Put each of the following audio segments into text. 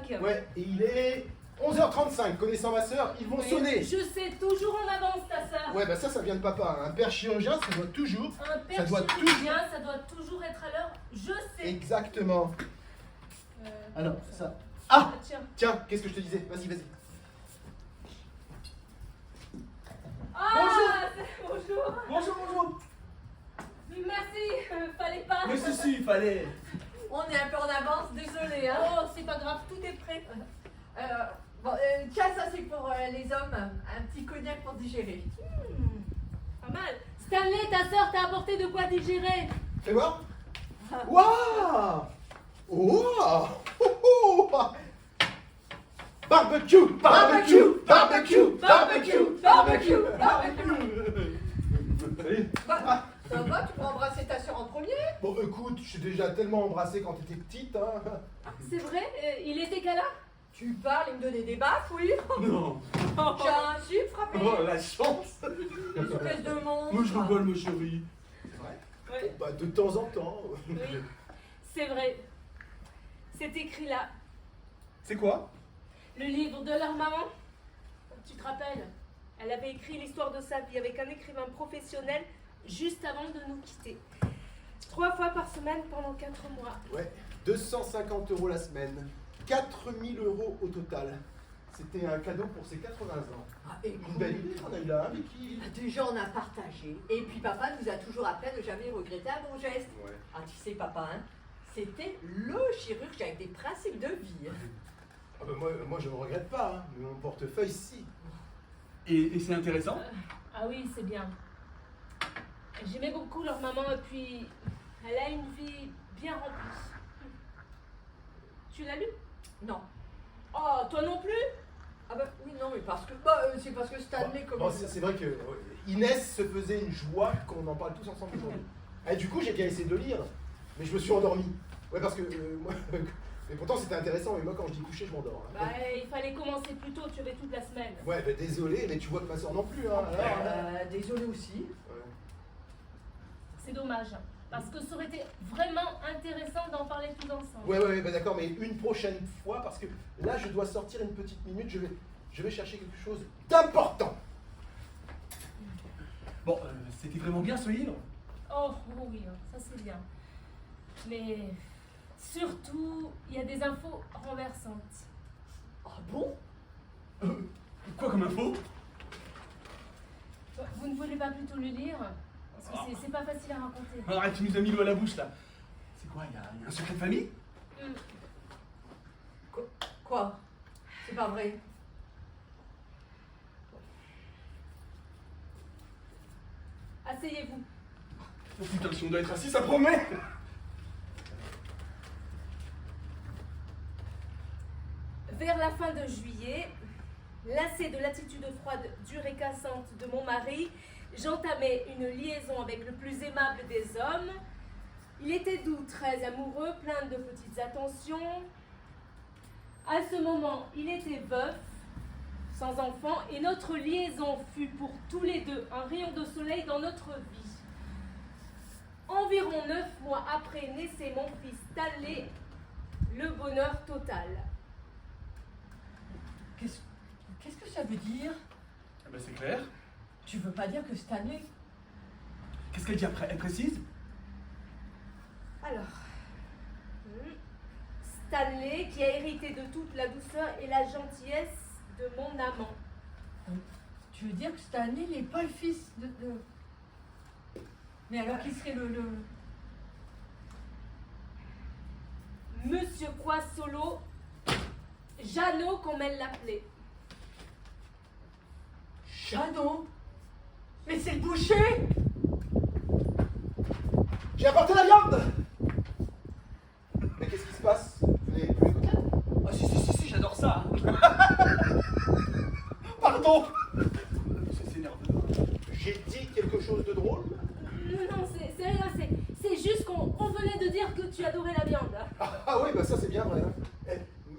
11h35. Ouais, et il est 11h35. Connaissant ma sœur, ils vont sonner. Je sais, toujours en avance ta sœur. Ouais, bah ça vient de papa. Un père chirurgien, ça doit toujours... Un père ça doit chirurgien, ça doit toujours être à l'heure. Je sais. Exactement. Alors, comment ça... Ah, Tiens. tiens, qu'est-ce que je te disais? Vas-y, vas-y. Ah, bonjour. Bonjour, bonjour. Merci, fallait pas. Mais si, il fallait. On est un peu en avance, désolé. Hein. Oh, c'est pas grave, tout est prêt. Tiens, ça c'est pour les hommes, un petit cognac pour digérer. Pas mal. Stanley, ta sœur t'a apporté de quoi digérer. Fais voir. Waouh! Waouh! Oh, oh. Barbecue! Barbecue! Barbecue! Barbecue! Barbecue! Salut. Bah, ça va, tu peux embrasser ta soeur en premier? Bon, écoute, je suis déjà tellement embrassé quand t'étais petite, hein. C'est vrai, il était qu'à là. Tu parles, il me donnait des baffes, oui? Non. Tiens, si, frappé. Oh, la chance. Espèce de monstre. Moi, je rigole, ma chérie. Oui, Bah, de temps en temps. oui. C'est vrai. C'est écrit là. C'est quoi? Le livre de leur maman. Tu te rappelles? Elle avait écrit l'histoire de sa vie avec un écrivain professionnel juste avant de nous quitter. 3 fois par semaine pendant 4 mois. Ouais, 250 € la semaine. 4000 € au total. C'était un cadeau pour ses 80 ans. Ah, Une belle idée qu'on a eu là, hein, Vicky. Déjà, on a partagé. Et puis, papa nous a toujours appris à ne jamais regretter un bon geste. Ouais. Ah, tu sais, papa, hein, c'était le chirurgien avec des principes de vie. Ah bah moi je ne regrette pas, hein, mais mon portefeuille, si. Et c'est intéressant? Ah oui, c'est bien. J'aimais beaucoup leur maman et puis elle a une vie bien remplie. Tu l'as lu? Non. Oh, toi non plus? Ah bah oui, non, mais parce que... c'est parce que Stanley, comme... Bon, c'est vrai que Inès se faisait une joie qu'on en parle tous ensemble aujourd'hui. Et du coup, j'ai bien essayé de le lire, mais je me suis endormi. Ouais, parce que moi... Mais pourtant, c'était intéressant, mais moi, quand je dis coucher, je m'endors. Hein. Bah, il fallait commencer plus tôt, tu avais toute la semaine. Ouais, bah désolé, mais tu vois que ma soeur non plus. Hein, désolé aussi. Ouais. C'est dommage, parce que ça aurait été vraiment intéressant d'en parler tous ensemble. Ouais, bah d'accord, mais une prochaine fois, parce que là, je dois sortir une petite minute, je vais chercher quelque chose d'important. Bon, c'était vraiment bien ce livre? Oh oui, ça c'est bien. Mais surtout, il y a des infos renversantes. Ah bon? Quoi comme info? Vous ne voulez pas plutôt le lire? Parce que c'est pas facile à raconter. Arrête, tu nous as mis l'eau à la bouche là. C'est quoi, il y a un secret de famille? Quoi? C'est pas vrai. Asseyez-vous. Oh putain, si on doit être assis, ça promet! Vers la fin de juillet, lassée de l'attitude froide, dure et cassante de mon mari, j'entamais une liaison avec le plus aimable des hommes. Il était doux, très amoureux, plein de petites attentions. À ce moment, il était veuf, sans enfant, et notre liaison fut pour tous les deux un rayon de soleil dans notre vie. Environ 9 mois après naissait mon fils Stanley, le bonheur total. Qu'est-ce que ça veut dire? Ah bah c'est clair. Tu veux pas dire que Stanley... Qu'est-ce qu'elle dit après? Elle précise? Alors, Stanley, qui a hérité de toute la douceur et la gentillesse de mon amant. Tu veux dire que Stanley n'est pas le fils de... Mais alors qui serait le... Monsieur Coissolo, Jeannot comme elle l'appelait. Jeannot? Mais c'est le boucher! J'ai apporté la viande. Mais qu'est-ce qui se passe? Vous n'avez plus les coquillettes? Ah si, j'adore ça. Pardon. C'est nerveux. J'ai dit quelque chose de drôle? Non, c'est rien, c'est juste qu'on venait de dire que tu adorais la viande. Ah oui, bah ça c'est bien vrai. Hein.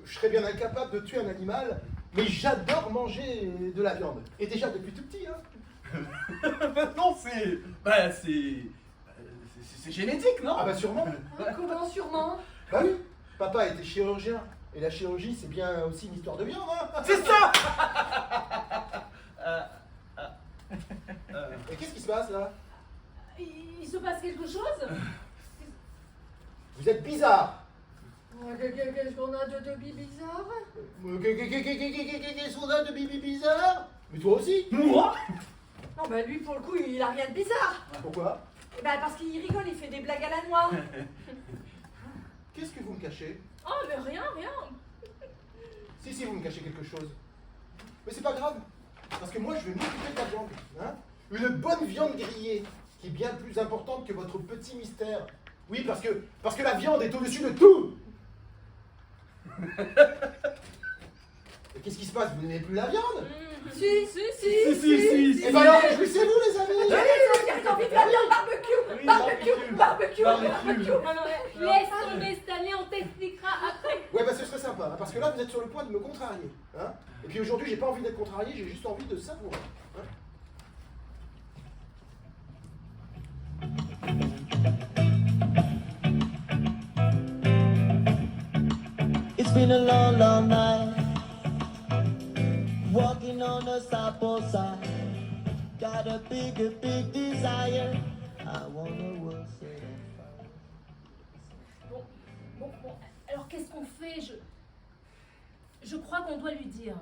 Je serais bien incapable de tuer un animal, mais j'adore manger de la viande. Et déjà depuis tout petit, hein. Non, c'est... Bah c'est génétique, non? Ah bah sûrement. Comment sûrement? Bah oui, papa était chirurgien. Et la chirurgie, c'est bien aussi une histoire de viande, hein. C'est ça. Et qu'est-ce qui se passe là? Il se passe quelque chose? Vous êtes bizarre. Qu'est-ce qu'on a de bizarre? Qu'est-ce qu'on a de bibi bizarre? Mais toi aussi. Moi? Non, bah lui, pour le coup, il a rien de bizarre. Pourquoi? Bah parce qu'il rigole, il fait des blagues à la noix. Qu'est-ce que vous me cachez? Oh, mais rien. Si, vous me cachez quelque chose. Mais c'est pas grave, parce que moi je vais m'occuper de la viande. Hein, une bonne viande grillée, qui est bien plus importante que votre petit mystère. Oui, parce que la viande est au-dessus de tout. Et qu'est-ce qui se passe? Vous n'aimez plus la viande? Si. Et ben alors réjouissez-vous les amis. J'ai envie de la viande barbecue. Non, laisse tomber cette année, on t'expliquera après. Ouais, bah ce serait sympa, hein, parce que là vous êtes sur le point de me contrarier. Hein, et puis aujourd'hui j'ai pas envie d'être contrarié, j'ai juste envie de savourer. Hein. It's been a long, long night, walking on the south side. Got a big desire. I wanna world set on fire. Bon, alors qu'est-ce qu'on fait? Je crois qu'on doit lui dire.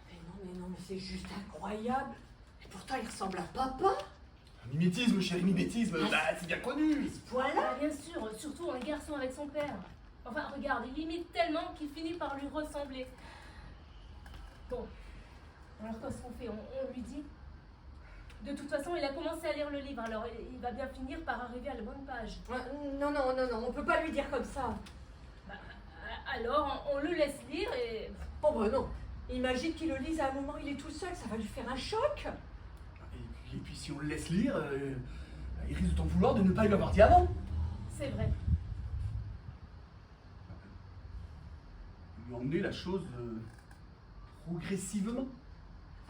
Mais non, mais c'est juste incroyable. Et pourtant, il ressemble à papa. Mimétisme, chérie, mimétisme, bah, c'est bien connu. Voilà. Bien sûr, surtout un garçon avec son père. Enfin, regarde, il imite tellement qu'il finit par lui ressembler. Bon, alors qu'est-ce qu'on fait? On lui dit? De toute façon, il a commencé à lire le livre, alors il va bien finir par arriver à la bonne page. Non, on peut pas lui dire comme ça. Bah, alors, on le laisse lire et... Oh bah non. Imagine qu'il le lise à un moment, il est tout seul, ça va lui faire un choc. Et puis si on le laisse lire, il risque de t'en vouloir de ne pas lui avoir dit avant. C'est vrai. Lui emmener la chose progressivement.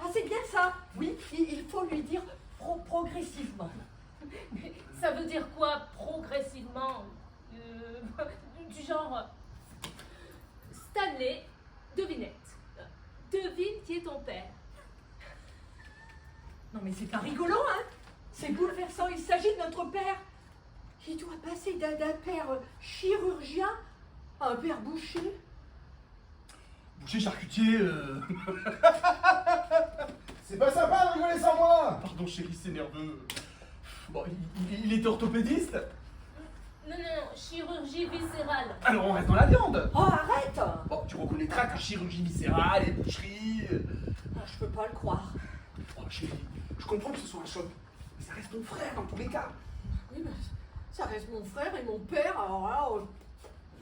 Ah, c'est bien ça. Oui, il faut lui dire progressivement. Mais ça veut dire quoi, progressivement? Du genre... Stanley, devinette. Devine qui est ton père. Non mais c'est pas rigolo, hein. C'est bouleversant, il s'agit de notre père. Il doit passer d'un père chirurgien à un père boucher. Boucher charcutier, C'est pas sympa de rigoler sans moi. Pardon chérie, c'est nerveux. Bon, il était orthopédiste. Non, chirurgie viscérale. Alors on reste dans la viande. Oh, arrête. Bon, tu reconnaîtras que chirurgie viscérale et boucherie... Ah, je peux pas le croire. Oh chérie, je comprends que ce soit un choc, mais ça reste ton frère dans tous les cas. Oui, mais ça reste mon frère et mon père, alors là...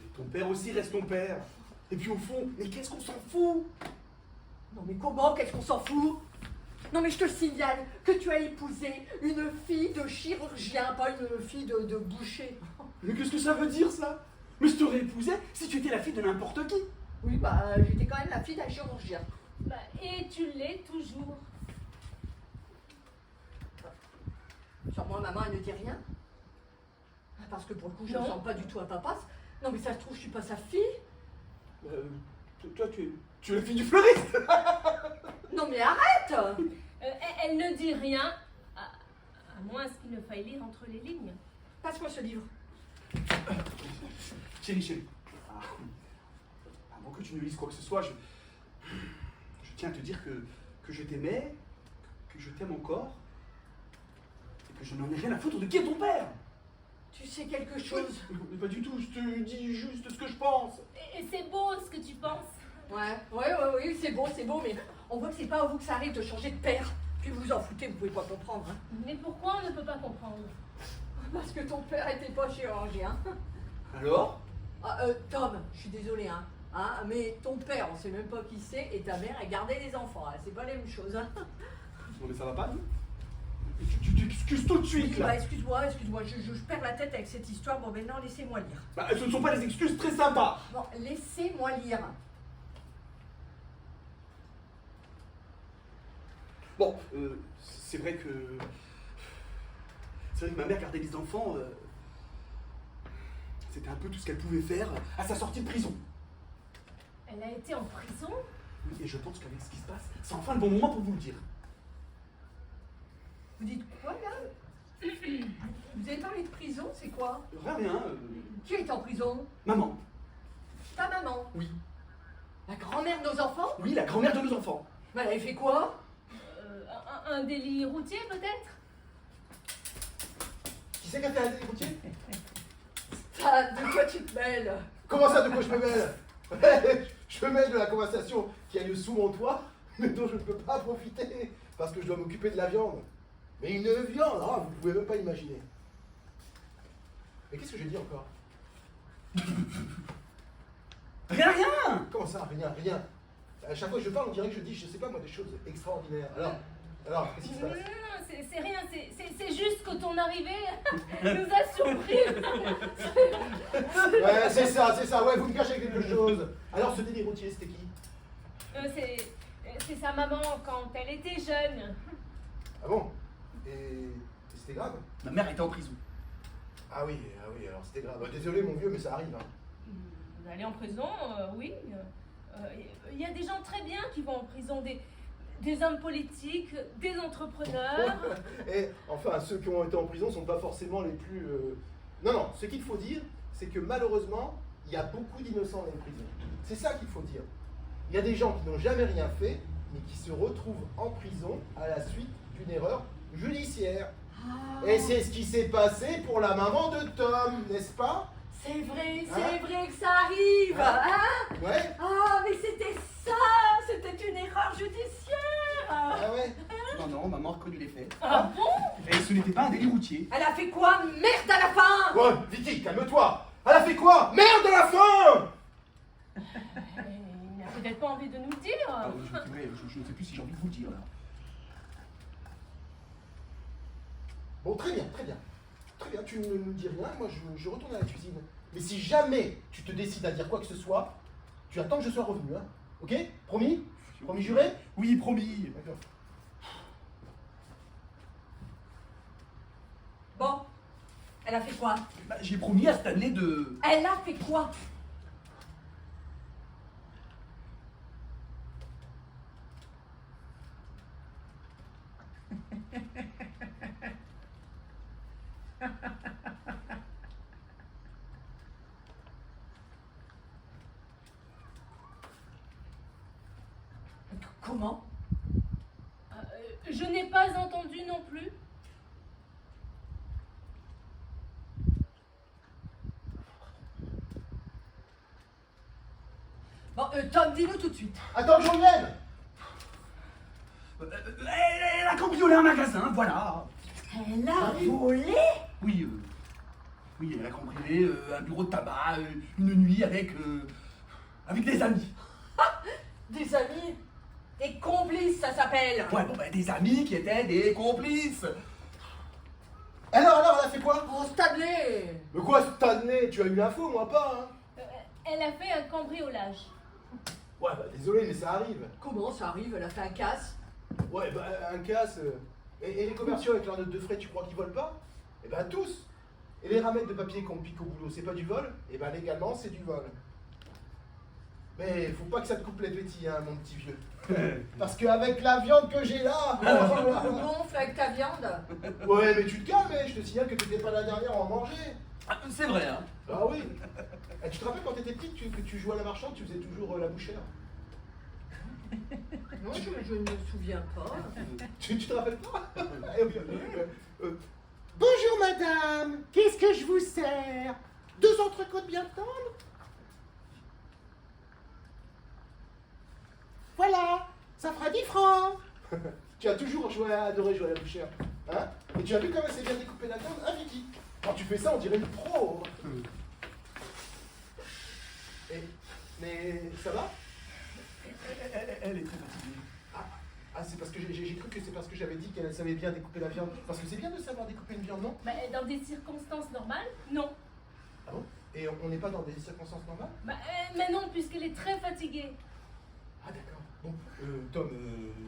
Et ton père aussi reste ton père. Et puis au fond, mais qu'est-ce qu'on s'en fout? Non mais comment, qu'est-ce qu'on s'en fout? Non mais je te signale que tu as épousé une fille de chirurgien, pas une fille de boucher. Mais qu'est-ce que ça veut dire ça? Mais je t'aurais épousé si tu étais la fille de n'importe qui. Oui, bah j'étais quand même la fille d'un chirurgien. Bah, et tu l'es toujours. Sur moi, maman, elle ne dit rien. Parce que pour le coup, je ne Non. ressemble pas du tout à papa. Non mais ça se trouve, je suis pas sa fille. Toi, tu es la fille du fleuriste. Non mais arrête. Elle ne dit rien, à moins qu'il ne faille lire entre les lignes. Passe-moi ce livre. Chérie. Avant que tu ne lises quoi que ce soit, je tiens à te dire que je t'aimais, que je t'aime encore, et que je n'en ai rien à foutre de qui est ton père. Tu sais quelque chose? Mais pas du tout, je te dis juste ce que je pense. Et c'est beau ce que tu penses. Oui, c'est beau, mais on voit que c'est pas à vous que ça arrive de changer de père. Puis vous vous en foutez, vous pouvez pas comprendre. Hein. Mais pourquoi on ne peut pas comprendre? Parce que ton père était pas chirurgien. Alors? Tom, je suis désolée, hein. Mais ton père, on sait même pas qui c'est, et ta mère a gardé les enfants. Hein. C'est pas les mêmes choses. Hein. Non mais ça va pas, non? Tu t'excuses tout de suite, là. Bah, excuse-moi, je perds la tête avec cette histoire. Bon, maintenant, laissez-moi lire. Bah, ce ne sont pas des excuses très sympas. Bon, laissez-moi lire. Bon, c'est vrai que ma mère gardait les enfants. C'était un peu tout ce qu'elle pouvait faire à sa sortie de prison. Elle a été en prison? Oui, et je pense qu'avec ce qui se passe, c'est enfin le bon moment pour vous le dire. Vous dites quoi là? Vous avez parlé de prison, c'est quoi? Rien. Qui est en prison? Maman. Ta maman? Oui. La grand-mère de nos enfants? Oui, la grand-mère de nos enfants. Mais elle avait fait quoi? Un délit routier peut-être? Qui c'est qui a fait un délit routier? Ça, de quoi tu te mêles? Comment ça, de quoi je me mêle? Je me mêle de la conversation qui a lieu sous mon toit, mais dont je ne peux pas profiter, parce que je dois m'occuper de la viande. Mais une viande, ah, vous pouvez même pas imaginer. Mais qu'est-ce que j'ai dit encore? Rien. Comment ça, rien? À chaque fois que je parle, on dirait que je dis, je sais pas moi, des choses extraordinaires. Alors, qu'est-ce qui se passe? Non, c'est rien, c'est juste que ton arrivée nous a surpris. Ouais, c'est ça, ouais, vous me cachez quelque chose. Alors, ce délit routier, c'était qui? C'est sa maman quand elle était jeune. Ah bon? Et c'était grave? Ma mère était en prison. Ah oui, alors c'était grave. Désolé mon vieux, mais ça arrive. Hein. Aller en prison, oui. Il y a des gens très bien qui vont en prison, des hommes politiques, des entrepreneurs. Et enfin, ceux qui ont été en prison sont pas forcément les plus... Non, ce qu'il faut dire, c'est que malheureusement, il y a beaucoup d'innocents dans les prisons. C'est ça qu'il faut dire. Il y a des gens qui n'ont jamais rien fait, mais qui se retrouvent en prison à la suite d'une erreur judiciaire. Ah. Et c'est ce qui s'est passé pour la maman de Tom, n'est-ce pas? C'est vrai Hein? que ça arrive, hein? Ouais? Ah, mais c'était ça! C'était une erreur judiciaire! Ah ouais? Non, maman a reconnu les faits. Ah bon? Et ce n'était pas un délit routier. Elle a fait quoi? Merde à la fin! Ouais, Vicky, calme-toi! Elle a fait quoi? Merde à la fin! Il n'a peut-être pas envie de nous le dire. Ah, je ne sais plus si j'ai envie de vous le dire là. Bon, très bien, tu ne nous dis rien, moi je retourne à la cuisine. Mais si jamais tu te décides à dire quoi que ce soit, tu attends que je sois revenu, hein? Ok? Promis? Promis juré? Oui, promis. D'accord. Bon, elle a fait quoi? Bah, j'ai promis à Stanley de... Elle a fait quoi? Comment? Je n'ai pas entendu non plus. Bon, Tom, dis-nous tout de suite. Attends que j'en vienne! Elle a cambriolé un magasin, voilà. Elle a volé? Oui, elle a cambriolé un bureau de tabac, une nuit avec des amis. Des amis? Des complices, ça s'appelle. Ouais, bon, des amis qui étaient des complices. Alors, elle a fait quoi? Oh, Stanley! Mais quoi, Stanley? Tu as eu l'info, moi pas, hein? Elle a fait un cambriolage. Ouais, bah désolé, mais ça arrive. Comment ça arrive? Elle a fait un casse? Ouais, bah un casse. Et les commerciaux avec leur note de frais, tu crois qu'ils volent pas? Eh ben tous! Et les ramettes de papier qu'on pique au boulot, c'est pas du vol? Eh ben légalement, c'est du vol. Mais faut pas que ça te coupe les petits, hein, mon petit vieux. Parce qu'avec la viande que j'ai là... Tu gonfles avec ta viande? Ouais, mais tu te calmes, hein, je te signale que t'étais pas la dernière à en manger. Ah, c'est vrai, hein. Ah oui. Et tu te rappelles quand t'étais petite que tu jouais à la marchande, tu faisais toujours la bouchère? Non, je ne me souviens pas. Tu te rappelles pas? Bonjour madame, qu'est-ce que je vous sers? 2 entrecôtes bien tendres? Voilà, ça fera 10 francs. Tu as toujours adoré jouer à la bouchère, hein? Et tu as vu comment elle s'est bien découpée la viande, hein Vicky? Quand tu fais ça, on dirait une pro. Mais ça va? Elle est très fatiguée. Ah, c'est parce que j'ai cru que c'est parce que j'avais dit qu'elle savait bien découper la viande. Parce que c'est bien de savoir découper une viande, non? Bah, dans des circonstances normales, non. Ah bon? Et on n'est pas dans des circonstances normales? Bah, mais non, puisqu'elle est très fatiguée. Ah d'accord. Bon, Tom,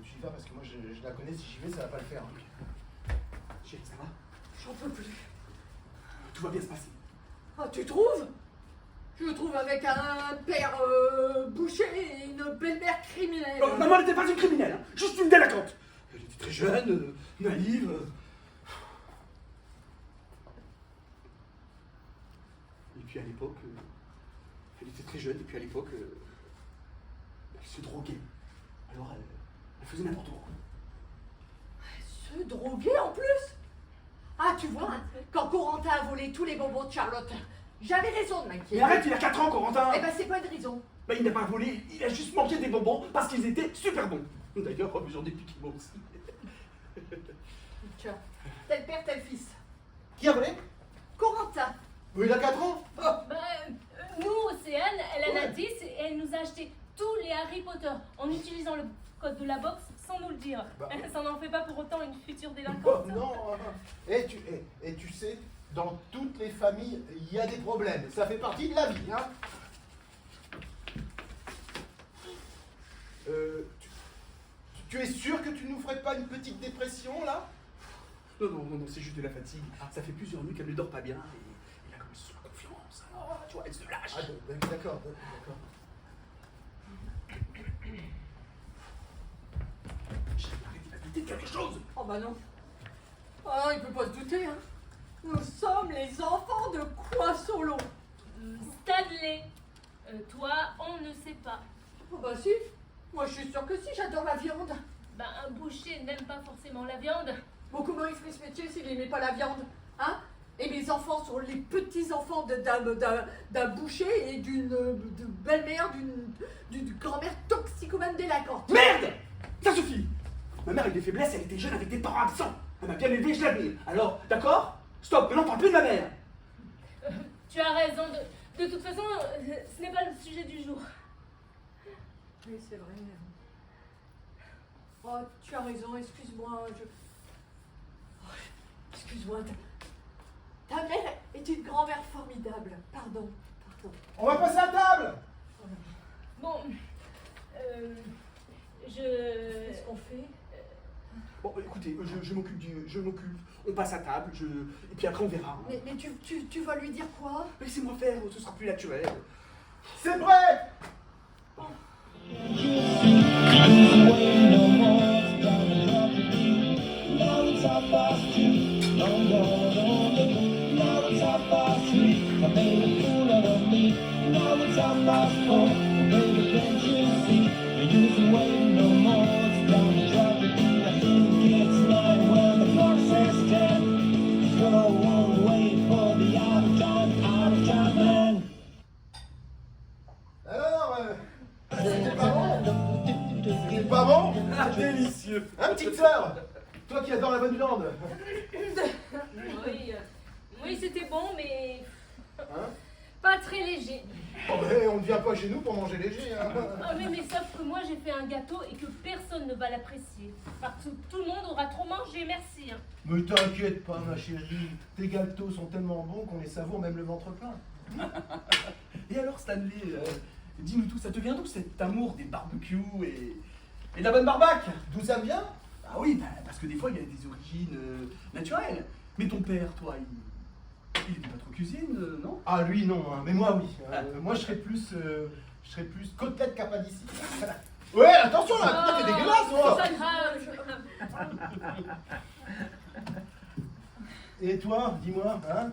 tu y vas parce que moi je la connais, si j'y vais ça va pas le faire. Chérie, ça va? J'en peux plus. Tout va bien se passer. Ah, tu trouves? Je me trouve avec un père boucher et une belle-mère criminelle. Oh, maman n'était pas une criminelle, hein, juste une délinquante. Elle était très jeune, naïve. Et puis à l'époque, elle était très jeune, et puis à l'époque, elle se droguait. Alors elle faisait n'importe quoi. Se droguer en plus? Ah, tu vois, quand Corentin a volé tous les bonbons de Charlotte, j'avais raison de m'inquiéter. Mais arrête, il a 4 ans, Corentin. Eh ben, c'est pas une raison. Ben, il n'a pas volé, il a juste manqué des bonbons parce qu'ils étaient super bons. D'ailleurs, j'en ai piqué moi aussi. Tiens, tel père, tel fils. Qui a volé? Corentin. Il a 4 ans. Nous, Océane, elle en a 10 et elle nous a acheté tous les Harry Potter en utilisant le code de la box sans nous le dire. Bah. Ça n'en fait pas pour autant une future Oh, délinquante. non. Et tu sais, dans toutes les familles, il y a des problèmes. Ça fait partie de la vie, hein. Tu es sûr que tu nous ferais pas une petite dépression, là? Non, c'est juste de la fatigue. Ça fait plusieurs nuits qu'elle ne dort pas bien et là, comme elle se sent la confiance, alors, tu vois, elle se lâche. Ah, d'accord. Arrête, il va douter de quelque chose. Oh bah non. Ah, il peut pas se douter, hein. Nous sommes les enfants de Croissolo. Stanley, toi, on ne sait pas. Oh bah si. Moi, je suis sûre que si, j'adore la viande. Ben, un boucher n'aime pas forcément la viande. Bon, comment il ferait ce métier s'il n'aimait pas la viande? Hein? Et mes enfants sont les petits-enfants d'un boucher et d'une belle-mère, d'une grand-mère toxicomane délinquante. Merde! Ça suffit! Ma mère a eu des faiblesses, elle était jeune avec des parents absents. Elle m'a bien élevé, je l'admire. Alors, d'accord? Stop, maintenant parle plus de ma mère. Tu as raison. De toute façon, ce n'est pas le sujet du jour. Oui, c'est vrai. Oh, tu as raison, excuse-moi. Oh, excuse-moi. Ta mère est une grand-mère formidable. Pardon. On va passer à table. Bon, Qu'est-ce qu'on fait? Bon, écoutez, je m'occupe. On passe à table, et puis après on verra. Hein. Mais tu vas lui dire quoi? Laissez-moi faire, ce sera plus naturel. C'est prêt. Alors, c'est pas bon? Ah, délicieux. Hein, petite sœur? Toi qui adore la bonne viande. Oui, c'était bon, mais Hein? pas très léger. Oh, ben, on ne vient pas chez nous pour manger léger, hein. Ah, mais sauf que moi, j'ai fait un gâteau et que personne ne va l'apprécier. Parce que tout le monde aura trop mangé, merci. Hein. Mais t'inquiète pas, ma chérie. Tes gâteaux sont tellement bons qu'on les savoure même le ventre plein. Et alors, Stanley, dis-nous tout, ça te vient d'où cet amour des barbecues et de la bonne barbaque? D'où ça me vient? Ah oui, parce que des fois, il y a des origines naturelles. Mais ton père, toi, il était pas trop cuisine, non? Ah, lui, non, hein. Mais moi, oui. Moi, je serais plus côtelette capadici. Ouais, attention là, t'es dégueulasse, moi. C'est pas grave. Et toi, dis-moi, hein,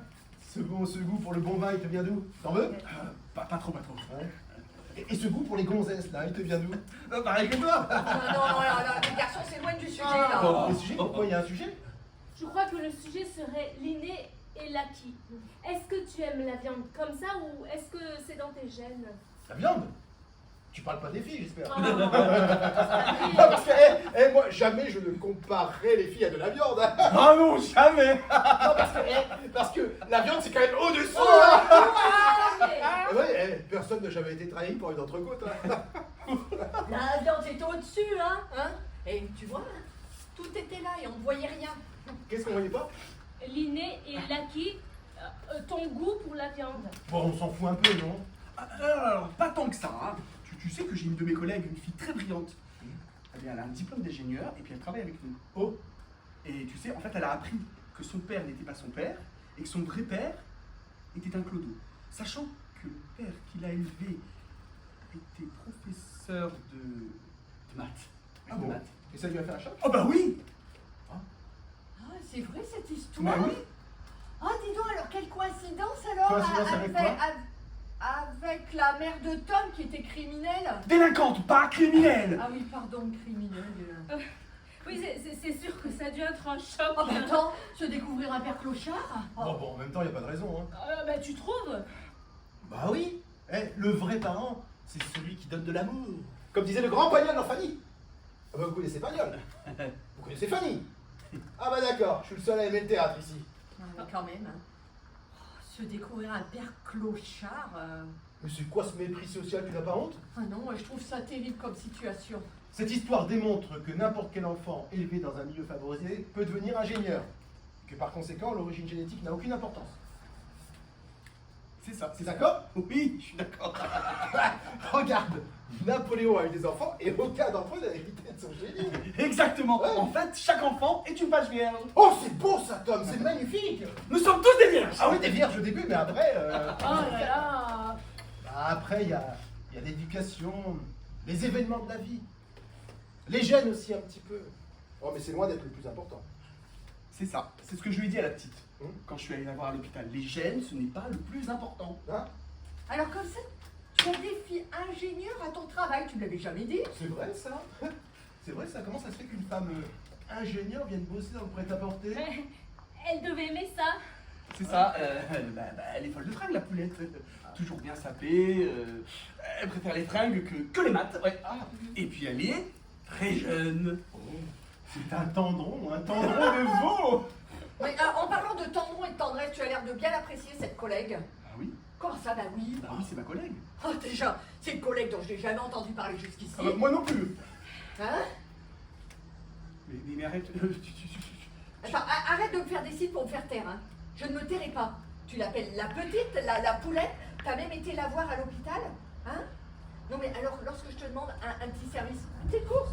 ce goût pour le bon vin, il te vient d'où? T'en veux? Pas trop. Ouais. Et ce goût pour les gonzesses, là, il te vient d'où? Pareil que toi. Non, les garçons s'éloignent du sujet, là. Le sujet? Pourquoi il y a un sujet? Je crois que le sujet serait l'inné et l'acquis. Est-ce que tu aimes la viande comme ça ou est-ce que c'est dans tes gènes? La viande? Tu parles pas des filles, j'espère. Ah. Non, parce que, moi, jamais je ne comparerai les filles à de la viande. Hein. Ah non, jamais. Non, parce que la viande, c'est quand même au-dessous. Hein. Ah, Ouais, personne n'a jamais été trahi par une entrecôte. Hein. La viande était au-dessus, hein? Et tu vois, hein, tout était là et on ne voyait rien. Qu'est-ce qu'on voyait pas? L'inné et l'acquis, ton goût pour la viande. Bon, on s'en fout un peu, non? Alors, pas tant que ça. Hein. Tu sais que j'ai une de mes collègues, une fille très brillante. Elle a un diplôme d'ingénieur et puis elle travaille avec nous. Oh. Et tu sais, en fait, elle a appris que son père n'était pas son père et que son vrai père était un clodo. Sachant que le père qui l'a élevé était professeur de maths. Ah De bon? maths. Et ça lui a fait un choc? Oh bah oui. Ah, c'est vrai cette histoire? Bah oui. Ah, dis donc, alors quelle coïncidence alors Coïncidence avec quoi? avec la mère de Tom qui était criminelle. Délinquante, pas criminelle. Ah oui, pardon, criminelle. Oui, c'est sûr que ça a dû être un choc. Oh, mais attends, se découvrir un père clochard. Bon, en même temps, il n'y a pas de raison. Hein. Bah, tu trouves? Bah oui. Le vrai parent, c'est celui qui donne de l'amour. Comme disait le grand Pagnol dans Fanny. Ah bah vous connaissez Pagnol? Vous connaissez Fanny? Ah bah d'accord, je suis le seul à aimer le théâtre ici. Ah, mais quand même. Hein. Oh, se découvrir un père clochard. Mais c'est quoi ce mépris social, tu n'as pas honte? Ah non, moi je trouve ça terrible comme situation. Cette histoire démontre que n'importe quel enfant élevé dans un milieu favorisé peut devenir ingénieur. Et que par conséquent, l'origine génétique n'a aucune importance. C'est ça. C'est d'accord? Oui, je suis d'accord. Regarde, Napoléon a eu des enfants et aucun d'entre eux n'a hérité de son génie. Exactement. Ouais. En fait, chaque enfant est une page vierge. Oh, c'est beau ça, Tom, c'est magnifique. Nous sommes tous des vierges. Ah oui, des vierges au début, mais après... Oh là là. Bah, après, il y a l'éducation, les événements de la vie. Les gènes aussi un petit peu. Oh, mais c'est loin d'être le plus important. C'est ça. C'est ce que je lui ai dit à la petite. Hum. Quand je suis allé la voir à l'hôpital. Les gènes, ce n'est pas le plus important. Hein? Alors comme ça, tu as des filles ingénieures à ton travail, tu ne l'avais jamais dit? C'est vrai ça? C'est vrai ça? Comment ça se fait qu'une femme ingénieure vienne bosser dans le prêt-à-porter? Elle devait aimer ça. C'est ça. Elle est folle de fringues, la poulette. Toujours bien sapée. Elle préfère les fringues que les maths. Ouais. Et puis elle est très jeune. Oh, c'est un tendron de veau! Mais en parlant de tendron et de tendresse, tu as l'air de bien apprécier cette collègue. Ah oui? Comment ça, bah oui? Bah oui, c'est ma collègue. Oh déjà, c'est une collègue dont je n'ai jamais entendu parler jusqu'ici. Ah bah, moi non plus! Hein? Mais arrête. Attends, arrête de me faire des signes pour me faire taire. Hein. Je ne me tairai pas. Tu l'appelles la petite, la poulette. T'as même été la voir à l'hôpital. Hein? Non mais alors, lorsque je te demande un petit service, tes courses,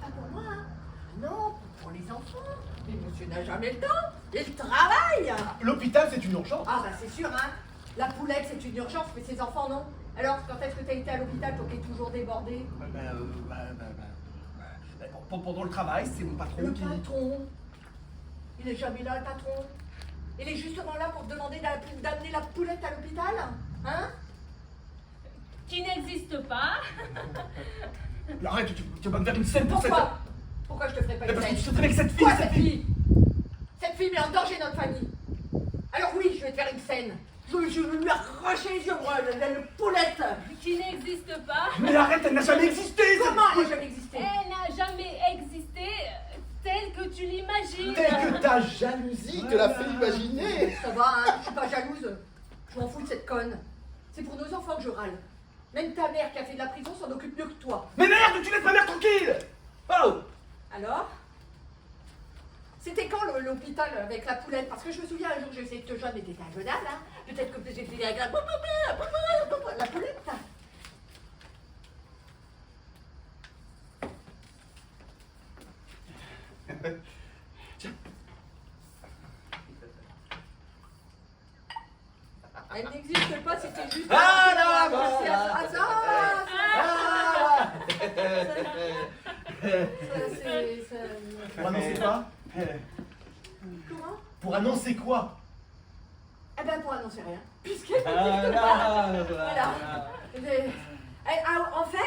pas pour moi. Hein. Non, pour les enfants. Mais monsieur n'a jamais le temps. Il travaille. L'hôpital, c'est une urgence! Ah bah c'est sûr, hein. La poulette, c'est une urgence, mais ses enfants, non. Alors, quand est-ce que t'as été à l'hôpital, toi qui es toujours débordé? Pendant le travail, c'est mon patron Le qui... patron. Il est jamais là, le patron. Il est justement là pour te demander d'amener la poulette à l'hôpital. Hein? Qui n'existe pas. Arrête, tu vas me faire une scène pour cette... Pourquoi? Pourquoi je te ferais pas une Parce que scène? tu te avec cette fille, Quoi, cette fille? Cette fille met en danger notre famille. Alors oui, je vais te faire une scène. Je vais lui arracher les yeux, moi, le poulette. Qui n'existe pas. Mais arrête, elle n'a jamais existé cette Comment elle fille. n'a jamais existé? Elle n'a jamais existé telle que tu l'imagines. Telle que ta jalousie te l'a fait imaginer! Ça va, hein, je suis pas jalouse. Je m'en fous de cette conne. C'est pour nos enfants que je râle. Même ta mère qui a fait de la prison s'en occupe mieux que toi. Mais merde, tu laisses ma mère tranquille. Oh. Alors? C'était quand l'hôpital avec la poulette? Parce que je me souviens un jour j'ai essayé de te joindre, mais t'étais injoignable, hein? Peut-être que j'étais agréable. La poulette? Tiens. Elle n'existe pas, c'était juste... Ah, là, c'est voilà. un hasard. Pour annoncer quoi? Comment? Pour annoncer quoi? Eh ben pour annoncer rien. Puisqu'elle Ah, n'existe là, pas. voilà. En fait,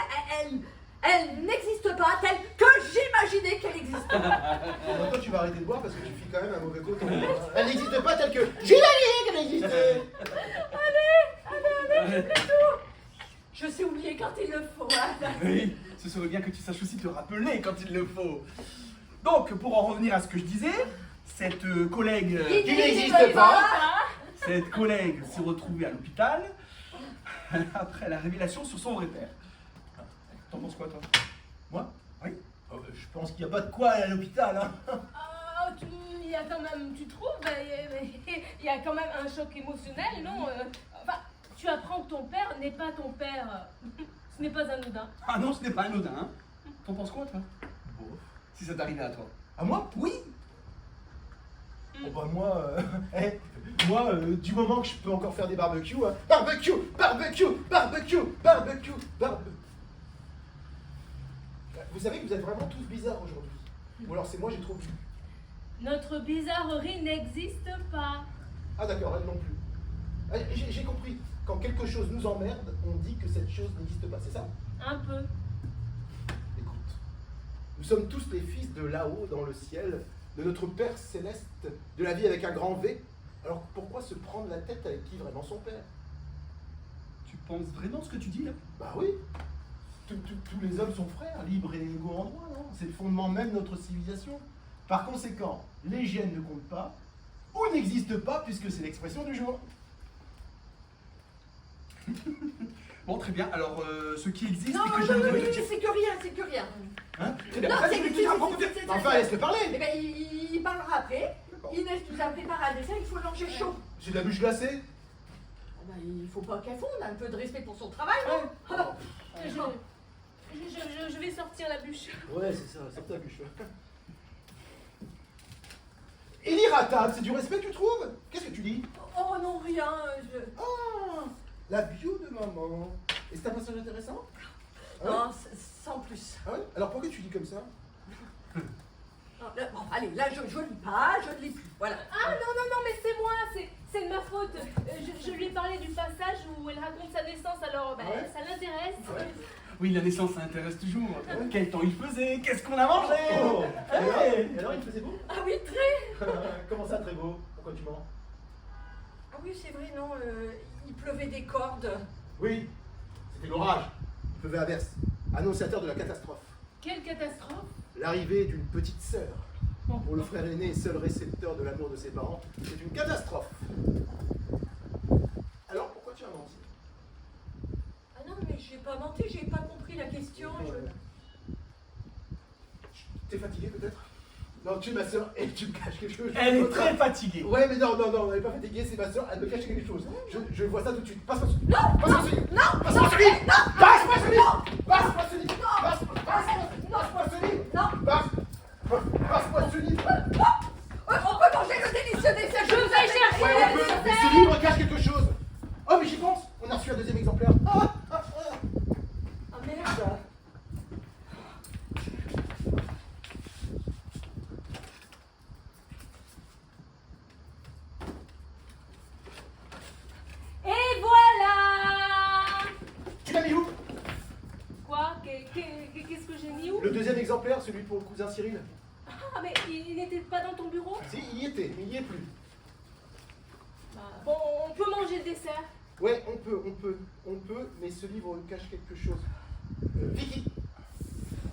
elle n'existe pas telle que j'imaginais qu'elle existait. Bon, toi, tu vas arrêter de boire parce que tu files quand même un mauvais coton. Elle n'existe pas telle que j'imaginais qu'elle existait! Allez, plutôt. Je sais oublier quand il le faut. Hein. Oui, ce serait bien que tu saches aussi te rappeler quand il le faut. Donc, pour en revenir à ce que je disais, cette collègue... Qui n'existe pas! Cette collègue s'est retrouvée à l'hôpital après la révélation sur son vrai père. T'en penses quoi, toi? Moi? Oui. Je pense qu'il n'y a pas de quoi aller à l'hôpital, hein. Oh, il y a quand même, tu trouves, il y a quand même un choc émotionnel, non? Enfin, tu apprends que ton père n'est pas ton père. Ce n'est pas anodin. Ah non, ce n'est pas anodin. Hein. T'en penses quoi, toi? Bon. Si ça t'arrivait à toi? À moi? Oui. Oh bah moi, moi, du moment que je peux encore faire des barbecues, hein. Barbecue, barbecue, barbecue, barbecue, barbecue. Vous savez que vous êtes vraiment tous bizarres aujourd'hui. Ou alors c'est moi, j'ai trop bu. Notre bizarrerie n'existe pas. Ah d'accord, elle non plus. Ah, j'ai compris. Quand quelque chose nous emmerde, on dit que cette chose n'existe pas, c'est ça? Un peu. Écoute, nous sommes tous les fils de là-haut dans le ciel, de notre Père céleste, de la vie avec un grand V. Alors pourquoi se prendre la tête avec qui vraiment son père? Tu penses vraiment ce que tu dis là? Bah oui. Tous les hommes sont frères, libres et égaux en droit, non? C'est le fondement même de notre civilisation. Par conséquent, l'hygiène ne compte pas, ou n'existe pas, puisque c'est l'expression du jour. Bon, très bien. Alors, ce qui existe Non, et que non, je non, voudrais oui, te dire... c'est que rien, c'est que rien. Hein? Très bien. Non, Vas-y, c'est je vais que te dire un propos. Enfin, laisse-le parler. Eh ben, il parlera après. Inès nous a préparé un dessin, il faut manger chaud. J'ai de la bûche glacée. Oh ben, il faut pas qu'elle fonde, un peu de respect pour son travail, non? Je vais sortir la bûche. Ouais, c'est ça, sors ta bûche. Et l'irratable, c'est du respect, tu trouves? Qu'est-ce que tu dis? Oh non, rien. Ah, la bio de maman. Et c'est un passage intéressant? Ah ouais? Non, sans plus. Ah ouais? Alors pourquoi tu dis comme ça? Non, là, bon, allez, là, je lis pas, je ne lis plus. Voilà. Ah non, mais c'est moi, c'est de ma faute. Je lui ai parlé du passage où elle raconte sa naissance, alors bah, Ouais. ça l'intéresse. Ouais. Oui, la naissance, ça intéresse toujours. Quel temps il faisait? Qu'est-ce qu'on a mangé? Oh, Hey. et alors il faisait beau? Ah oui, très. Comment ça, très beau? Pourquoi tu mens? Ah oui, c'est vrai, non, il pleuvait des cordes. Oui, c'était l'orage. Il pleuvait à verse, annonciateur de la catastrophe. Quelle catastrophe! L'arrivée d'une petite sœur. Pour le frère aîné et seul récepteur de l'amour de ses parents, c'est une catastrophe. Alors pourquoi tu as menti? Ah non, mais j'ai pas menti, j'ai pas compris la question. T'es fatigué peut-être? Non, tu es ma sœur et tu me caches quelque chose. Elle est très fatiguée. Ouais, mais non, elle n'est pas fatiguée, c'est ma sœur, elle me cache quelque chose. Je vois ça tout de suite. Passe-moi ce livre. Non, passe-moi ce livre. Non, Passe-moi ce livre. Passe-moi ce livre. Passe-moi ce livre. Passe-moi ce livre. non. Passe-moi ce livre. On peut manger le délicieux dessert. Je vais chercher Ouais, on peut, mais ce livre cache quelque chose. Oh, mais j'y pense. On a reçu un deuxième exemplaire. Ah merde. Et voilà! Tu l'as mis où? Quoi? Qu'est-ce que j'ai mis où? Le deuxième exemplaire, celui pour le cousin Cyril. Ah, mais il n'était pas dans ton bureau? Si, il y était, mais il n'y est plus. Bah, bon, on peut manger le dessert. Ouais, on peut, mais ce livre cache quelque chose. Vicky,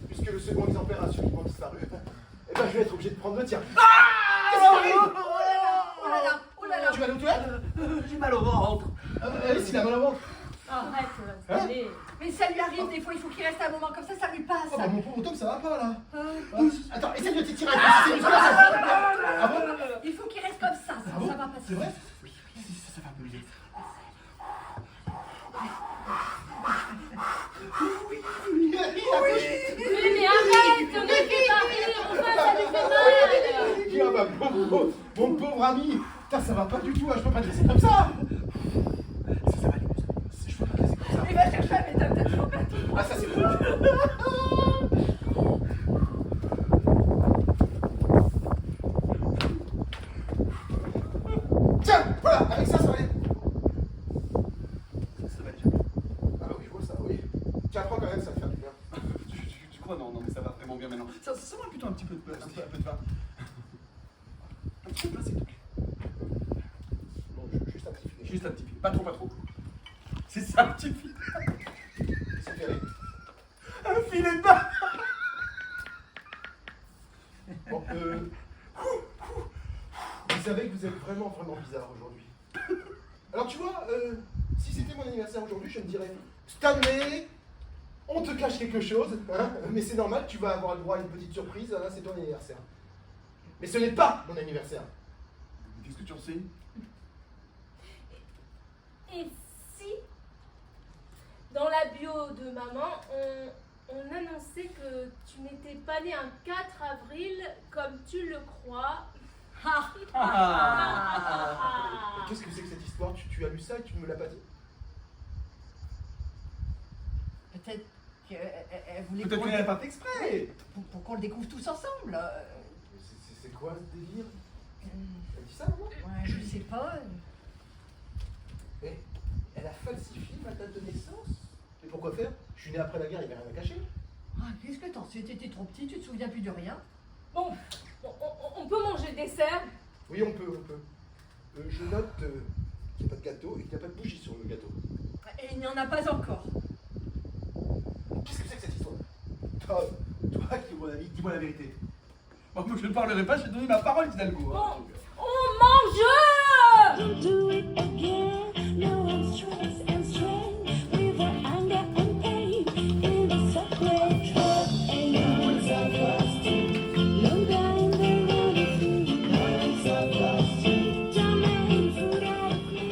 puisque le second exemplaire a subitement disparu, eh ben, je vais être obligé de prendre le tien. Qu'est-ce qui arrive? Oh là là, oh là là. Tu vas aller aux toilettes? J'ai mal au ventre. Ah, allez, s'il a mal au ventre. Arrête, Hein? allez. Mais ça lui arrive des fois, il faut qu'il reste un moment comme ça lui passe. Oh, bah, mon pauvre Tom, ça va pas là. Euh, Attends, essaye de t'étirer un peu. C'est musculaire, ça. Ah bon? il faut qu'il reste comme ça, Ah bon? ça va passer. C'est vrai? Oui, ça va mieux. Mais arrête, ne fais pas rire, enfin ça lui fait mal. Ah bah, mon pauvre ami. Putain, ça va pas du tout, hein, je peux pas te laisser comme ça. Ça va aller mieux, je peux pas te laisser comme ça. Il va chercher un méthode peut-être trop bête. Ah, ça c'est bon. Tiens, voilà, avec ça, ça va aller. Ça va déjà. Ah bah oui, je vois ça, oui. Tiens, prends quand même, ça va te faire du bien. Tu crois? Non, mais ça va vraiment bien maintenant. Ça va plutôt un petit peu de pain. Un petit peu de pain, s'il te plaît. Non, juste un petit filet. Juste un petit filet. Pas trop. C'est ça, un petit filet. C'est fait aller. Un filet de pain. Bon, vous savez que vous êtes vraiment bizarre aujourd'hui. Alors tu vois, si c'était mon anniversaire aujourd'hui, je me dirais Stanley, on te cache quelque chose, hein, mais c'est normal, tu vas avoir le droit à une petite surprise, hein, c'est ton anniversaire. Mais ce n'est pas mon anniversaire. Qu'est-ce que tu en sais? Et si, dans la bio de maman, on annonçait que tu n'étais pas né un 4 avril comme tu le crois? Qu'est-ce que c'est que cette histoire? Tu as lu ça et tu ne me l'as pas dit? Peut-être qu'elle voulait Peut-être qu'elle n'a pas fait exprès. pour qu'on le découvre tous ensemble. C'est quoi ce délire? Elle dit ça, maman? Ouais, je sais pas. Mais elle a falsifié ma date de naissance. Mais pourquoi faire? Je suis né après la guerre, il n'y avait rien à cacher. Ah, qu'est-ce que t'en sais? T'étais trop petit, tu te souviens plus de rien. Bon, on peut manger le dessert. Oui, on peut. Je note qu'il n'y a pas de gâteau et qu'il n'y a pas de bougie sur le gâteau. Et il n'y en a pas encore. Qu'est-ce que c'est que cette histoire? Tom, Toi qui es mon ami, dis-moi la vérité. Moi, je ne parlerai pas, je vais donner ma parole, Hidalgo. Bon, on mange! Don't do it again. No I'm stressed and strained with the anger and pain in a separate truck. And now it's a frosty. Low down the road of me. Now it's a frosty. German food out of me.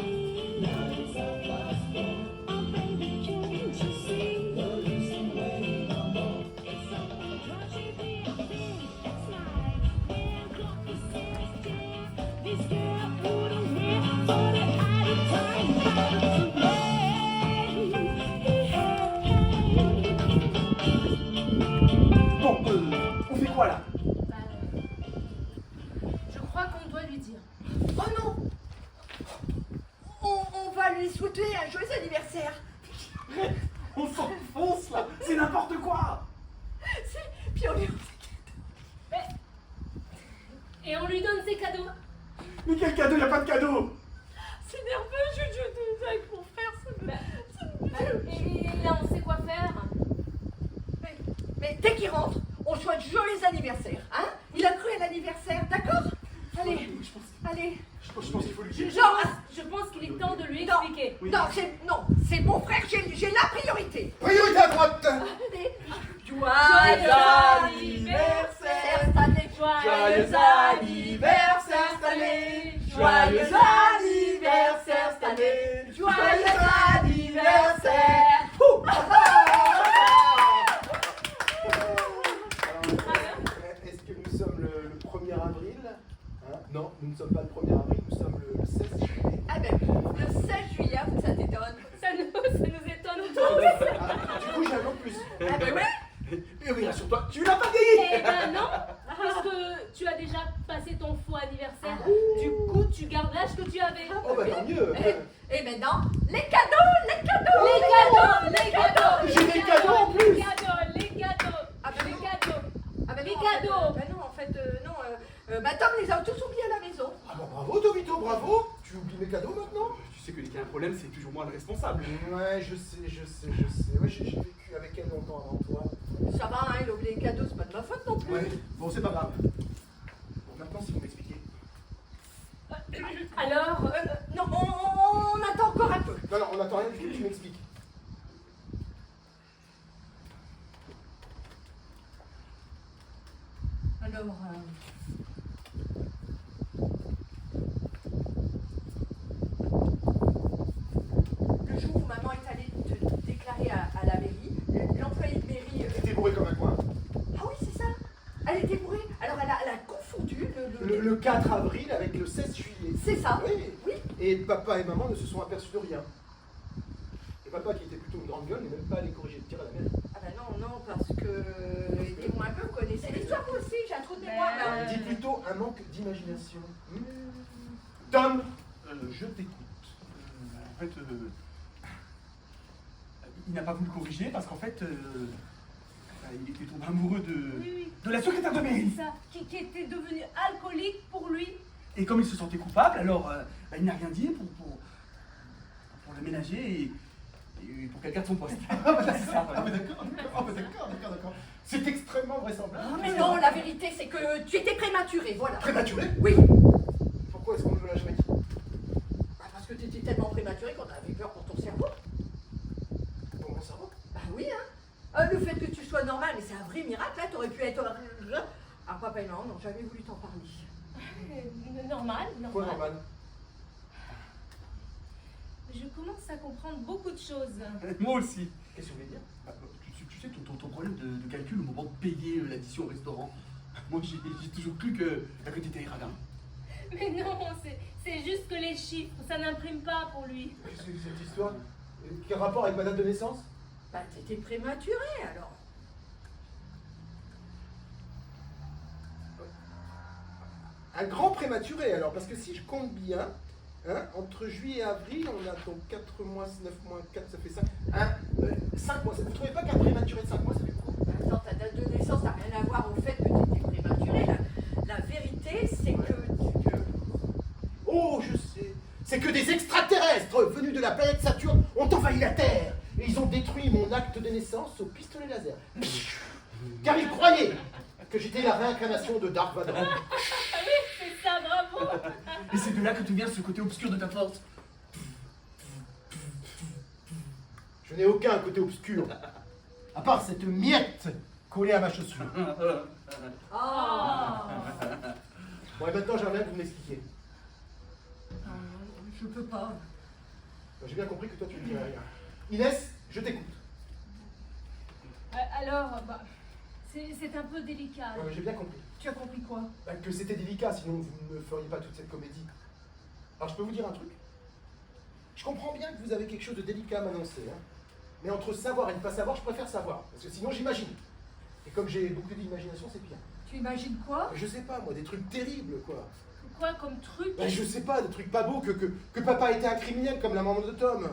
Now it's a frosty. Oh baby, can't you see? No use in waiting no more. It's so crunchy, big thing. It's like they're got this sense. This girl wouldn't hear for the out of time. Bon, on fait quoi là? Bah, je crois qu'on doit lui dire. Oh non! On va lui souhaiter un joyeux anniversaire. On s'enfonce là, c'est n'importe quoi. Puis on lui... Et on lui donne ses cadeaux. Mais quel cadeau? Il n'y a pas de cadeau. C'est nerveux, je avec mon frère. Et là, on sait quoi faire. Mais dès qu'il rentre, on souhaite joyeux anniversaire. Hein? Il a cru à l'anniversaire, d'accord? Allez, allez. Je pense qu'il faut lui dire. Genre, Je pense qu'il est temps de lui Non. expliquer. Oui. non, c'est mon frère, j'ai la priorité. priorité à droite! Allez. Joyeux anniversaire cette année. Joyeux anniversaire cette année. Joyeux anniversaire cette année. Joyeux anniversaire. Est-ce que nous sommes le 1er avril? Hein? Non, nous ne sommes pas le 1er avril, nous sommes le 16 juillet. Ah ben, le 16 juillet, ça t'étonne. Ça nous étonne tous. Ah, du coup, j'ai un an de plus. Ah ben ouais. Et oui, rassure-toi, tu l'as pas gagné. Eh ben non, puisque tu as déjà passé ton faux anniversaire. Du coup, tu gardes l'âge que tu avais. Oh bah tant mieux. Et maintenant, les cadeaux. Les cadeaux. J'ai des cadeaux en plus. Les cadeaux. Ah ben Les non. cadeaux. Ah ben Les non, cadeaux. Ben non, en fait, non. Bah Tom les a tous oubliés à la maison. Ah bah bravo Tomito, bravo. Tu oublies mes cadeaux maintenant? Tu sais que dès qu'il y a un problème, c'est toujours moi le responsable. Ouais, je sais. Ouais, j'ai vécu avec elle longtemps avant toi. Ça va, hein, il a oublié les cadeaux, c'est pas de ma faute non plus. Ouais, bon, c'est pas grave. Bon, maintenant, si vous m'expliquez. Alors, Non, on attend encore un peu. Non, on n'attend rien du tout, tu m'expliques. Alors, le jour où maman est allée te déclarer à la mairie, l'employé de mairie... T'es bourré comme un coin. Ah oui, c'est ça. Elle était bourrée. Alors, elle a confondu Le 4 avril avec le 16 juillet. C'est ça. Oui. Oui. Et papa et maman ne se sont aperçus de rien. Et papa, qui était plutôt une grande gueule, n'est même pas allé corriger le tir à la mairie. Ah ben non, parce que... Aidez-moi un peu, vous connaissez l'histoire vous aussi, j'ai un trou de mémoire là. Dis plutôt un manque d'imagination. Tom, Je t'écoute. En fait, il n'a pas voulu corriger parce qu'en fait, il était tombé amoureux oui. de la secrétaire de mairie. Ça, qui était devenu alcoolique pour lui. Et comme il se sentait coupable, alors il n'a rien dit pour le ménager et pour qu'elle garde son poste. Ah bah d'accord. C'est extrêmement vraisemblable. Ah mais non, la vérité c'est que tu étais prématuré, voilà. Prématuré? Oui. Pourquoi est-ce qu'on ne me l'a jamais dit? Bah, parce que tu étais tellement prématuré qu'on avait peur pour ton cerveau. Pour mon cerveau? Bah oui, hein. Le fait que tu sois normal, mais c'est un vrai miracle, là, t'aurais pu être... Alors papa et maman n'ont jamais voulu t'en parler. Normal. Quoi normal? Je commence à comprendre beaucoup de choses. Moi aussi. Qu'est-ce que vous voulez dire? Tu sais, ton problème de calcul au moment de payer l'addition au restaurant. Moi, j'ai toujours cru que tu étais radin. Mais non, C'est juste que les chiffres, ça n'imprime pas pour lui. Qu'est-ce que c'est cette histoire? Quel rapport avec ma date de naissance? Bah, t'étais prématuré alors. Un grand prématuré alors, parce que si je compte bien, hein, entre juillet et avril, on a donc 4 mois, 9 moins 4, ça fait 5. 5 mois, vous ne trouvez pas qu'un prématuré de 5 mois, ça fait beaucoup? Attends, ta date de naissance n'a rien à voir au fait que t'étais prématuré. La vérité, c'est que Oh, je sais. C'est que des extraterrestres venus de la planète Saturne ont envahi la Terre. Et ils ont détruit mon acte de naissance au pistolet laser. Car ils croyaient que j'étais la réincarnation de Dark Vador. Ah oui, c'est ça, bravo. Et c'est de là que tout vient ce côté obscur de ta force. Je n'ai aucun côté obscur. À part cette miette collée à ma chaussure. Ah. Bon, et maintenant, j'aimerais que vous m'expliquiez. Je peux pas. J'ai bien compris que toi, tu ne dirais rien. Inès, je t'écoute. Alors, bah, c'est un peu délicat. Ouais, j'ai bien compris. Tu as compris quoi? Bah, que c'était délicat, sinon vous ne feriez pas toute cette comédie. Alors, je peux vous dire un truc? Je comprends bien que vous avez quelque chose de délicat à m'annoncer, hein. Mais entre savoir et ne pas savoir, je préfère savoir. Parce que sinon, j'imagine. Et comme j'ai beaucoup d'imagination, c'est pire. Tu imagines quoi? Je sais pas, moi, des trucs terribles, quoi. Quoi comme truc? Bah, je sais pas, des trucs pas beaux, que papa était un criminel comme la maman de Tom.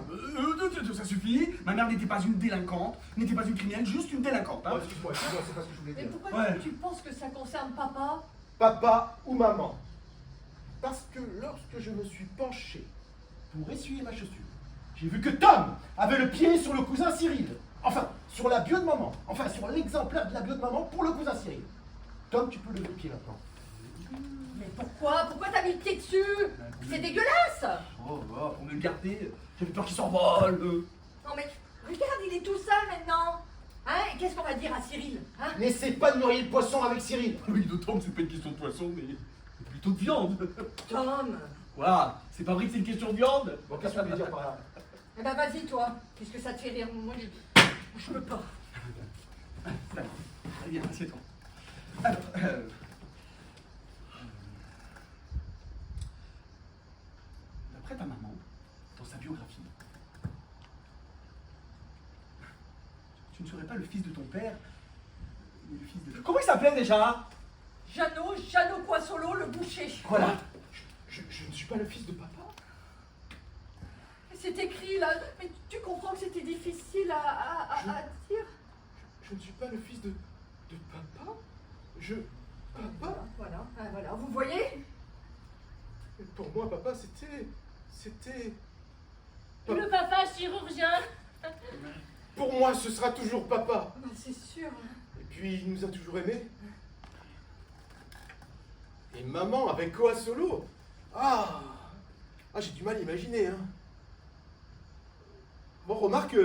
Ça suffit. Ma mère n'était pas une délinquante, n'était pas une criminelle, juste une délinquante. Hein. Oh, excuse-moi, c'est pas ce que je voulais Mais dire. pourquoi Ouais. tu penses que ça concerne papa? Papa ou maman. Parce que lorsque je me suis penché pour essuyer ma chaussure, j'ai vu que Tom avait le pied sur le cousin Cyril. Enfin, sur la bio de maman. Enfin, sur l'exemplaire de la bio de maman pour le cousin Cyril. Tom, tu peux lever le pied maintenant. Mais pourquoi? Pourquoi t'as mis le pied dessus? C'est dégueulasse! Oh, pour me le garder, j'avais peur qu'il s'envole. Non mais regarde, il est tout seul maintenant. Hein? Et qu'est-ce qu'on va dire à Cyril? Hein? N'essaie pas de noyer le poisson avec Cyril. Oui, de Tom, c'est pas une question de poisson, mais plutôt de viande. Tom! Voilà, c'est pas vrai que c'est une question de viande. Bon, qu'est-ce que tu veux dire par là? Eh ben vas-y toi, puisque ça te fait rire. Moi je peux pas. Très bien, assieds-toi. Alors, d'après ta maman, dans sa biographie, tu ne serais pas le fils de ton père, mais le fils de... Comment il s'appelait déjà? Jeannot Poissolo, le boucher. Voilà. Je ne suis pas le fils de papa. C'est écrit là, mais tu comprends que c'était difficile à dire? Je ne suis pas le fils de papa. Papa? Voilà, vous voyez? Pour moi, papa, c'était... Le papa chirurgien. Pour moi, ce sera toujours papa. Bah, c'est sûr. Et puis, il nous a toujours aimés. Et maman avec Koa Solo. Ah, j'ai du mal à imaginer, hein. Bon, remarque,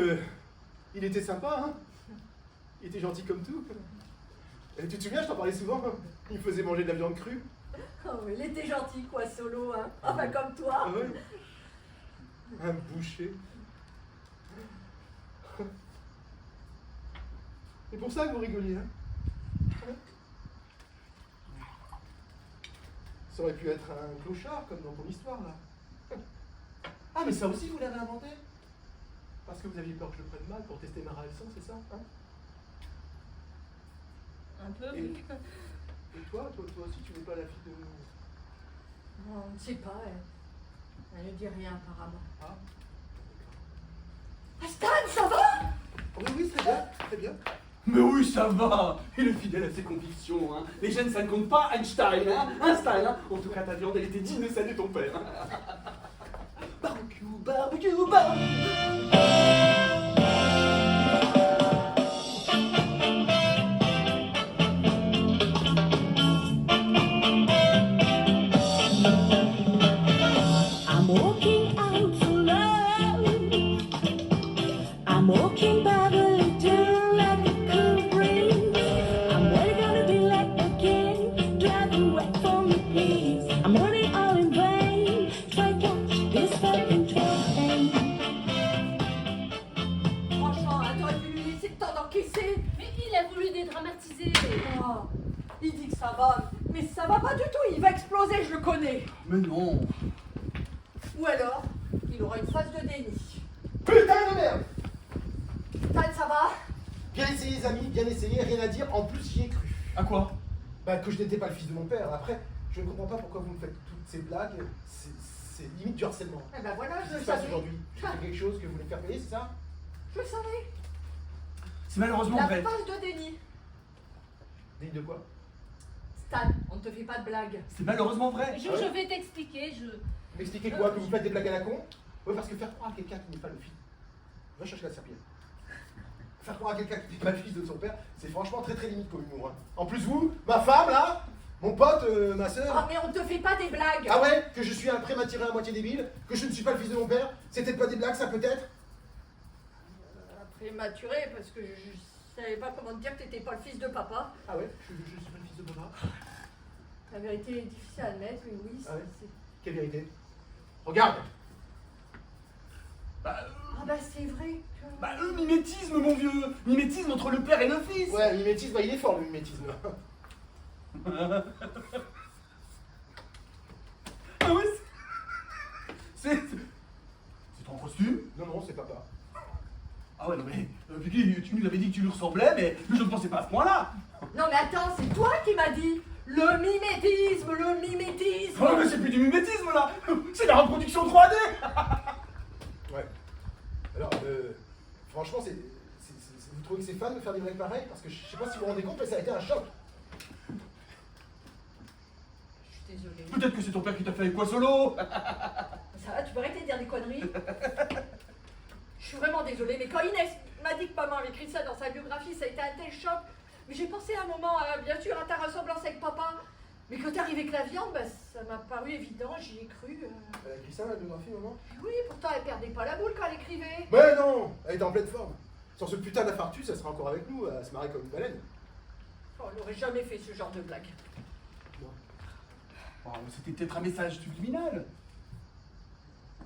il était sympa, hein. Il était gentil comme tout. Et tu te souviens, je t'en parlais souvent, il me faisait manger de la viande crue. Oh, il était gentil quoi, Solo, hein. Enfin comme toi. Ah ouais. Un boucher. C'est pour ça que vous rigoliez, hein. Ça aurait pu être un clochard, comme dans ton histoire, là. Ah, mais ça aussi, vous l'avez inventé? Parce que vous aviez peur que je le prenne mal pour tester ma réaction, c'est ça, hein? Un peu. Et toi aussi, tu n'es pas la fille de... Non, on ne sait pas, elle ne dit rien apparemment. Ah, Ah, Stan, ça va? oui, très bien, très bien. Mais oui, ça va. Il est fidèle à ses convictions. Hein. Les gènes, ça ne compte pas. Einstein, hein. Einstein, hein. En tout cas, ta viande, elle était digne de celle de ton père. Barbecue, barbecue, barbecue. I'm walking out to love. I'm walking by the little like a cool breeze. I'm never gonna be like again, driving away from the peace. I'm running all in vain, try to catch this fucking train. Franchement, hein, t'aurais pu lui laisser le temps d'encaisser. Mais il a voulu dédramatiser. Oh, il dit que ça va, mais ça va pas du tout, il va exploser, je le connais. Mais non. Ou alors, il aura une phase de déni. Putain de merde! Tan, ça va? Bien essayé, les amis, bien essayé, rien à dire. En plus, j'y ai cru. À quoi? Bah, que je n'étais pas le fils de mon père. Après, je ne comprends pas pourquoi vous me faites toutes ces blagues. C'est limite du harcèlement. Eh ben voilà, je Qu'est-ce le qui se passe savais. aujourd'hui? J'ai fait quelque chose que vous voulez me faire payer, c'est ça? Je le savais. C'est malheureusement La vrai. phase de déni. Dites de quoi? Stan, on ne te fait pas de blagues. C'est malheureusement vrai. Je vais t'expliquer, M'expliquez quoi? Que vous faites des blagues à la con? Oui, parce que faire croire à quelqu'un qui n'est pas le fils. Va chercher la serpillère. Faire croire à quelqu'un qui n'est pas le fils de son père, c'est franchement très très limite comme humour. Hein. En plus, vous, ma femme là, mon pote, ma soeur. Ah, mais on ne te fait pas des blagues. Ah ouais? Que je suis un prématuré à moitié débile? Que je ne suis pas le fils de mon père? C'est peut-être pas des blagues, ça peut-être? Prématuré, parce que je savais pas comment te dire que t'étais pas le fils de papa. Ah ouais? Je suis pas le fils de papa? La vérité est difficile à admettre, mais oui, Ah ouais? c'est... Quelle vérité? Regarde! Bah, Ah bah c'est vrai que... mimétisme, mon vieux. Mimétisme entre le père et le fils. Ouais, le mimétisme, bah, il est fort le mimétisme. Ah ouais, c'est ton costume? Non, non, c'est papa. Ah ouais, non mais, Vicky, tu nous avais dit que tu lui ressemblais, mais je ne pensais pas à ce point-là. Non mais attends, c'est toi qui m'as dit le mimétisme, le mimétisme. Oh, mais c'est plus du mimétisme là. C'est la reproduction 3D. Ouais. Alors, franchement, vous trouvez que c'est fun de faire des blagues pareilles? Parce que je sais pas si vous vous rendez compte, mais ça a été un choc. Je suis désolée. Peut-être que c'est ton père qui t'a fait avec quoi solo. Ça va, tu peux arrêter de dire des conneries? Je suis vraiment désolée, mais quand Inès m'a dit que maman avait écrit ça dans sa biographie, ça a été un tel choc. Mais j'ai pensé à un moment, bien sûr, à ta ressemblance avec papa. Mais quand t'es arrivé avec la viande, bah, ça m'a paru évident, j'y ai cru. Elle a écrit ça, la biographie, maman? Oui, pourtant elle perdait pas la boule quand elle écrivait. Mais non! Elle est en pleine forme. Sans ce putain d'infarctus, elle sera encore avec nous, à se marrer comme une baleine. Oh, elle n'aurait jamais fait ce genre de blague. Oh, c'était peut-être un message subliminal.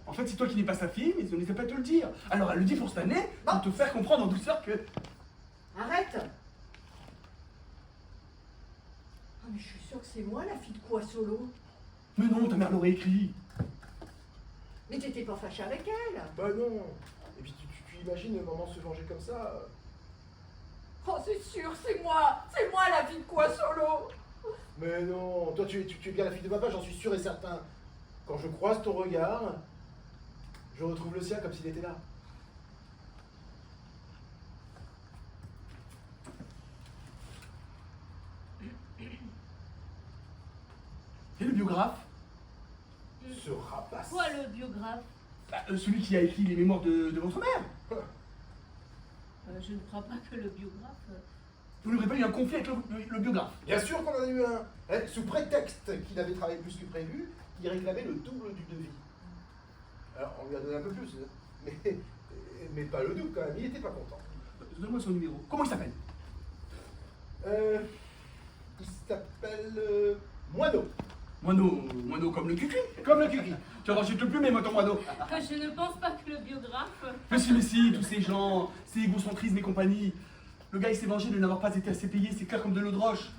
En fait, c'est toi qui n'es pas sa fille, mais on n'était pas te le dire. Alors elle le dit pour cette année, pour te faire comprendre en douceur que... Arrête! Ah, mais je suis sûre que c'est moi la fille de quoi solo. Mais non, ta mère l'aurait écrit. Mais t'étais pas fâché avec elle. Bah non. Et puis tu imagines maman se venger comme ça? Oh, c'est sûr, c'est moi la fille de quoi solo. Mais non, toi tu es bien la fille de papa, j'en suis sûr et certain. Quand je croise ton regard, je retrouve le sien comme s'il était là. Et le biographe? Ce rapace. Quoi le biographe? Celui qui a écrit les mémoires de votre mère. Je ne crois pas que le biographe... Vous n'aurez pas eu un conflit avec le biographe? Bien sûr qu'on en a eu un. Sous prétexte qu'il avait travaillé plus que prévu, il réclamait le double du devis. Alors on lui a donné un peu plus, hein. mais pas le double quand même, il était pas content. Donne-moi son numéro. Comment il s'appelle? Il s'appelle Moineau. Moineau comme le cucu. Comme le cucu. Tu rachètes le plumet, moi, ton moineau. Je ne pense pas que le biographe... Mais si, tous ces gens, ces égocentrismes et compagnie. Le gars, il s'est vengé de n'avoir pas été assez payé, c'est clair comme de l'eau de roche.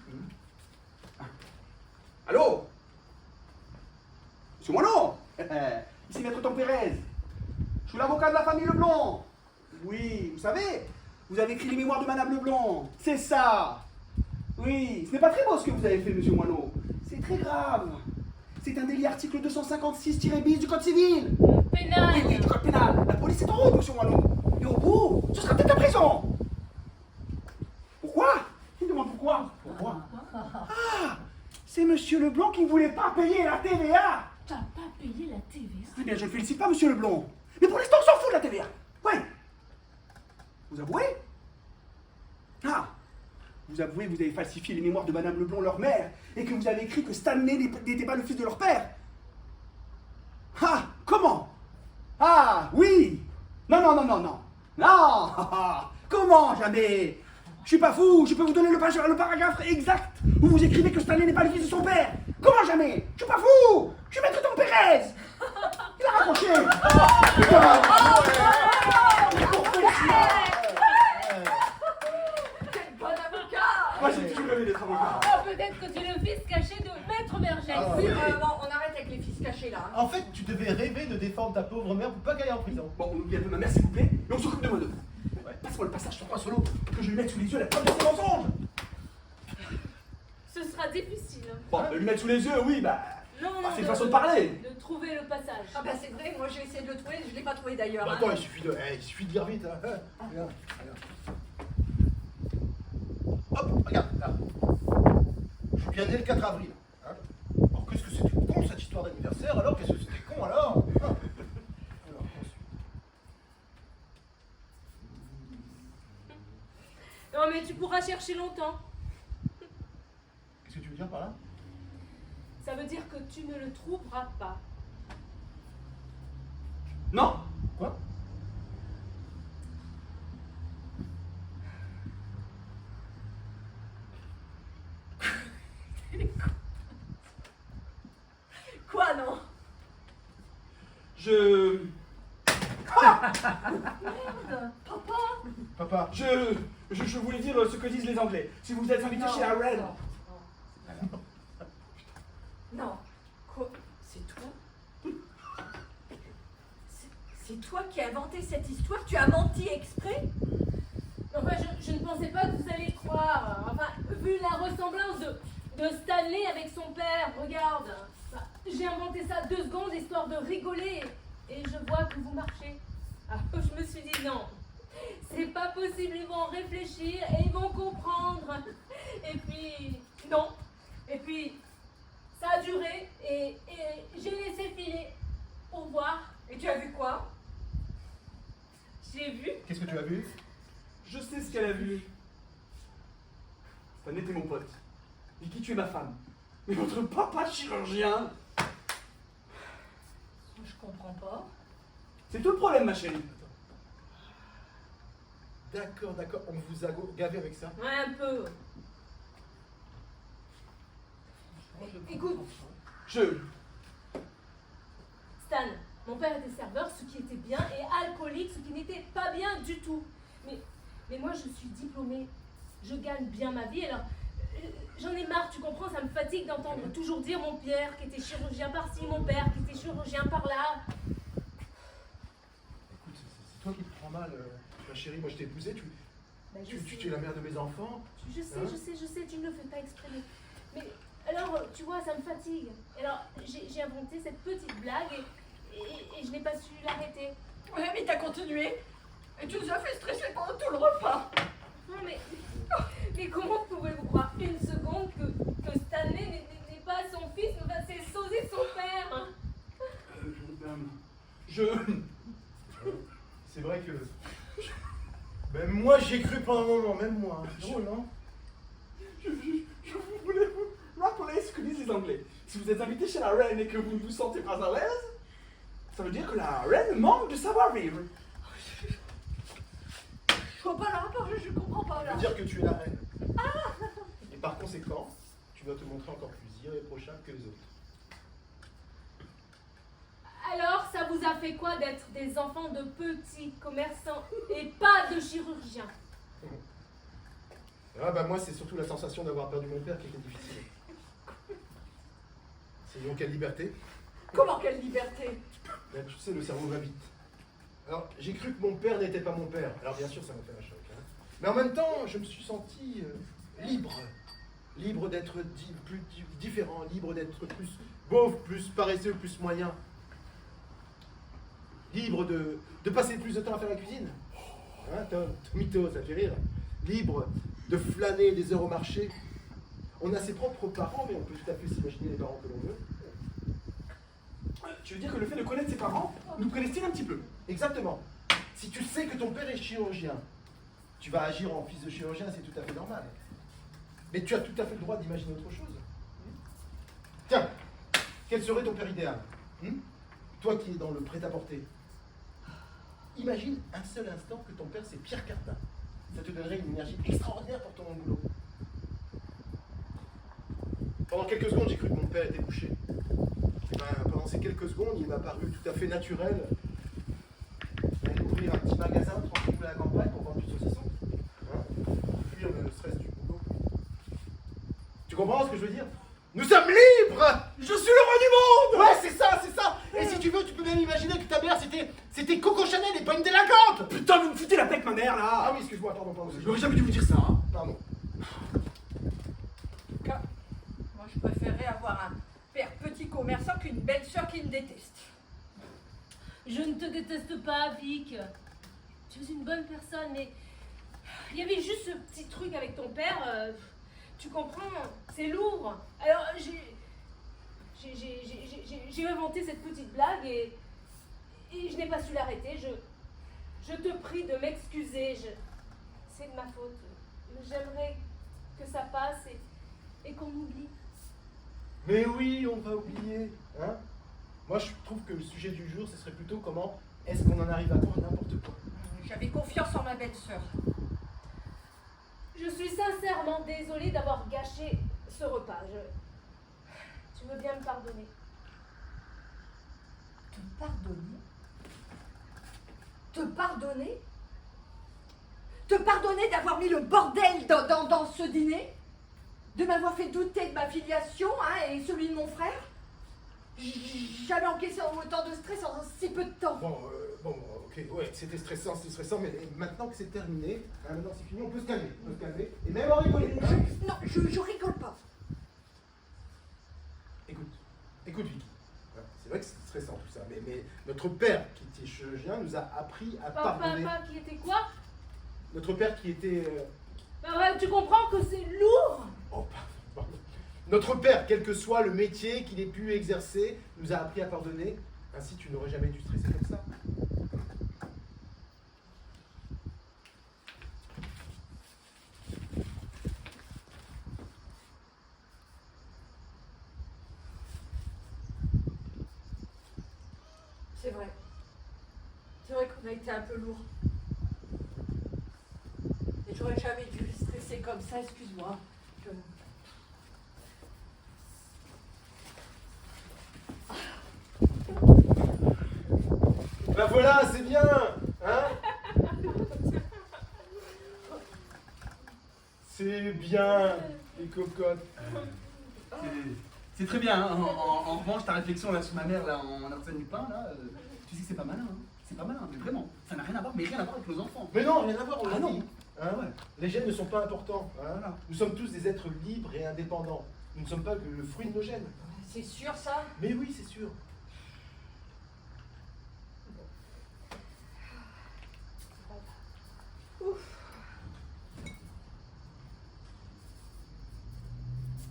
Allô? Monsieur Moineau? Ici Maître Tom Pérez. Je suis l'avocat de la famille Leblanc. Oui, vous savez, vous avez écrit les mémoires de Madame Leblanc. C'est ça. Oui, ce n'est pas très beau ce que vous avez fait, monsieur Moineau. C'est très grave. C'est un délit article 256-bis du Code civil. Pénal. Oui, du Code pénal. La police est en route, monsieur Moineau. Et au bout, ce sera peut-être la prison. Pourquoi? Il demande pourquoi. Pourquoi? Ah, c'est monsieur Leblanc qui ne voulait pas payer la TVA. T'as pas payé la TVA? Eh bien, je ne félicite pas monsieur Leblanc. Mais pour l'instant, on s'en fout de la TVA. Ouais. Vous avouez? Ah, vous avouez que vous avez falsifié les mémoires de Madame Leblanc, leur mère, et que vous avez écrit que Stanley n'était pas le fils de leur père. Ah, comment? Ah, oui. Non. Non. Comment? Jamais. Je suis pas fou, je peux vous donner le paragraphe exact où vous écrivez que Stanley n'est pas le fils de son père. Comment jamais? Je suis pas fou. Je suis Maître Tom Pérez. Il a raccroché. Quel bon avocat. Moi, j'ai toujours rêvé d'être avocat. Oh, peut-être que tu es le fils caché de Maître Berger. Ah, Oui, oui. bon, on arrête avec les fils cachés là. là. En fait, tu devais rêver de défendre ta pauvre mère pour pas qu'elle aille en prison. Bon, on oublie un peu ma mère, s'il vous plaît, et on s'occupe de moi deux. Ouais, passe-moi le passage sur 3 solo, que je lui mette sous les yeux la preuve de ses mensonges. Ce sera difficile. Bon, lui mettre sous les yeux, oui, bah. Non, non, c'est une façon de parler. De trouver le passage. Ah bah c'est vrai, moi j'ai essayé de le trouver, je l'ai pas trouvé d'ailleurs. Bah, hein. attends, il suffit de lire vite. Hein. Regarde, regarde. Hop, regarde, là. Je suis bien né le 4 avril. Hein. Alors, qu'est-ce que c'était con cette histoire d'anniversaire alors? Qu'est-ce que c'était con alors? Alors, ensuite. Non, mais tu pourras chercher longtemps. Qu'est-ce que tu veux dire par là? Ça veut dire que tu ne le trouveras pas. Non. Quoi? Quoi non? Je. Merde, papa. Papa, Je voulais dire ce que disent les Anglais. Si vous êtes invité chez la reine. Non. Quoi? C'est toi? C'est toi qui as inventé cette histoire? Tu as menti exprès? Enfin, je ne pensais pas que vous alliez le croire. Enfin, vu la ressemblance de Stanley avec son père, regarde. Enfin, j'ai inventé ça 2 secondes histoire de rigoler. Et je vois que vous marchez. Alors je me suis dit non. C'est pas possible, ils vont réfléchir et ils vont comprendre. Et puis, non. Et puis, ça a duré et j'ai laissé filer pour voir. Et tu as vu quoi? J'ai vu. qu'est-ce que tu as vu? Je sais ce qu'elle a vu. Stan était mon pote. Vicky, tu es ma femme. Mais votre papa chirurgien. Je comprends pas. C'est tout le problème, ma chérie. D'accord, d'accord, on vous a gavé avec ça. Ouais, un peu. Écoute, Je. Stan, mon père était serveur, ce qui était bien, et alcoolique, ce qui n'était pas bien du tout. Mais moi, je suis diplômée. Je gagne bien ma vie, alors j'en ai marre, tu comprends, ça me fatigue d'entendre toujours dire mon père qui était chirurgien par-ci, mon père qui était chirurgien par-là. Écoute, c'est toi qui te prends mal, ma chérie. Moi, je t'ai épousée, tu es la mère de mes enfants. Je sais, Hein? je sais, tu ne le fais pas exprès. Mais alors, tu vois, ça me fatigue. Alors, j'ai inventé cette petite blague et je n'ai pas su l'arrêter. Ouais, mais t'as continué. Et tu nous as fait stresser pendant tout le repas. Non, mais comment pouvez-vous croire une seconde que Stanley n'est pas son fils, enfin, c'est sosie son père? C'est vrai que. Ben, moi, j'y ai cru pendant un moment, même moi. C'est drôle, non? Je voulais vous rappeler ce que disent les Anglais. Si vous êtes invité chez la reine et que vous ne vous sentez pas à l'aise, ça veut dire que la reine manque de savoir-vivre. Je vois pas le rapport, je comprends pas Ça là. veut dire que tu es la reine. Et par conséquent, tu dois te montrer encore plus irréprochable que les autres. Alors, ça vous a fait quoi d'être des enfants de petits commerçants et pas de chirurgiens? Ah bah moi, c'est surtout la sensation d'avoir perdu mon père qui était difficile. Sinon, quelle liberté. Comment quelle liberté? Ben, tu sais, le cerveau va vite. Alors, j'ai cru que mon père n'était pas mon père. Alors, bien sûr, ça m'a fait un choc. Hein. Mais en même temps, je me suis senti libre. Libre d'être plus différent, libre d'être plus beauf, plus paresseux, plus moyen. Libre de passer plus de temps à faire la cuisine. Hein, Tomito, ça fait rire. Libre de flâner des heures au marché. On a ses propres parents, mais on peut tout à fait s'imaginer les parents que l'on veut. Tu veux dire que le fait de connaître ses parents nous prédestine un petit peu? Exactement. Si tu sais que ton père est chirurgien, tu vas agir en fils de chirurgien, c'est tout à fait normal. Mais tu as tout à fait le droit d'imaginer autre chose. Tiens, quel serait ton père idéal? Toi qui es dans le prêt-à-porter. Imagine un seul instant que ton père c'est Pierre Cardin. Ça te donnerait une énergie extraordinaire pour ton boulot. Pendant quelques secondes, j'ai cru que mon père était couché. Et ben, pendant ces quelques secondes, il m'a paru tout à fait naturel d'aller ouvrir un petit magasin tranquille à la campagne pour vendre du saucisson. Hein, fuir le stress du boulot. Tu comprends ce que je veux dire? Nous sommes libres! Je suis le roi du monde! Ouais, c'est ça, c'est ça! mère là. Ah oui, excuse-moi, pardon. Je n'aurais jamais dû vous dire ça. Hein. Pardon. En tout cas, moi je préférerais avoir un père petit commerçant qu'une belle-sœur qui me déteste. Je ne te déteste pas, Vic. Tu es une bonne personne, mais il y avait juste ce petit truc avec ton père. Tu comprends? C'est lourd. Alors, j'ai inventé cette petite blague et je n'ai pas su l'arrêter. Je te prie de m'excuser. C'est de ma faute. J'aimerais que ça passe et qu'on oublie. Mais oui, on va oublier. Hein? Moi, je trouve que le sujet du jour, ce serait plutôt comment est-ce qu'on en arrive à voir n'importe quoi. J'avais confiance en ma belle-sœur. Je suis sincèrement désolée d'avoir gâché ce repas. Tu veux bien me pardonner? Te pardonner? Te pardonner? Te pardonner d'avoir mis le bordel dans ce dîner? De m'avoir fait douter de ma filiation hein, et celui de mon frère? J'avais encaissé autant de stress en si peu de temps. Bon, ok, ouais, c'était stressant, mais maintenant que c'est terminé, hein, maintenant que c'est fini, on peut se calmer, et même en rigoler. Hein? Non, je rigole pas. Écoute Vicky, hein, c'est vrai que c'est stressant tout ça, mais notre père qui était chirurgien nous a appris à pardonner. Papa qui était quoi? Notre père qui était... Bah ouais, tu comprends que c'est lourd? Oh, pardon. Notre père, quel que soit le métier qu'il ait pu exercer, nous a appris à pardonner. Ainsi, tu n'aurais jamais dû stresser comme ça. C'est vrai. C'est vrai qu'on a été un peu lourd. Et j'aurais jamais dû stresser comme ça, excuse-moi. Ben voilà, c'est bien, hein? C'est bien, les cocottes. C'est très bien. Hein. En revanche, ta réflexion là sur ma mère là en Arsène Lupin là, tu sais que c'est pas malin. Hein. C'est pas malin, mais vraiment. Ça n'a rien à voir, mais rien à voir avec nos enfants. Mais non, rien à voir, on l'a Ah non. dit. Hein? Ouais. Les gènes ne sont pas importants. Hein? Voilà. Nous sommes tous des êtres libres et indépendants. Nous ne sommes pas que le fruit de nos gènes. C'est sûr ça? Mais oui, c'est sûr. Ouf.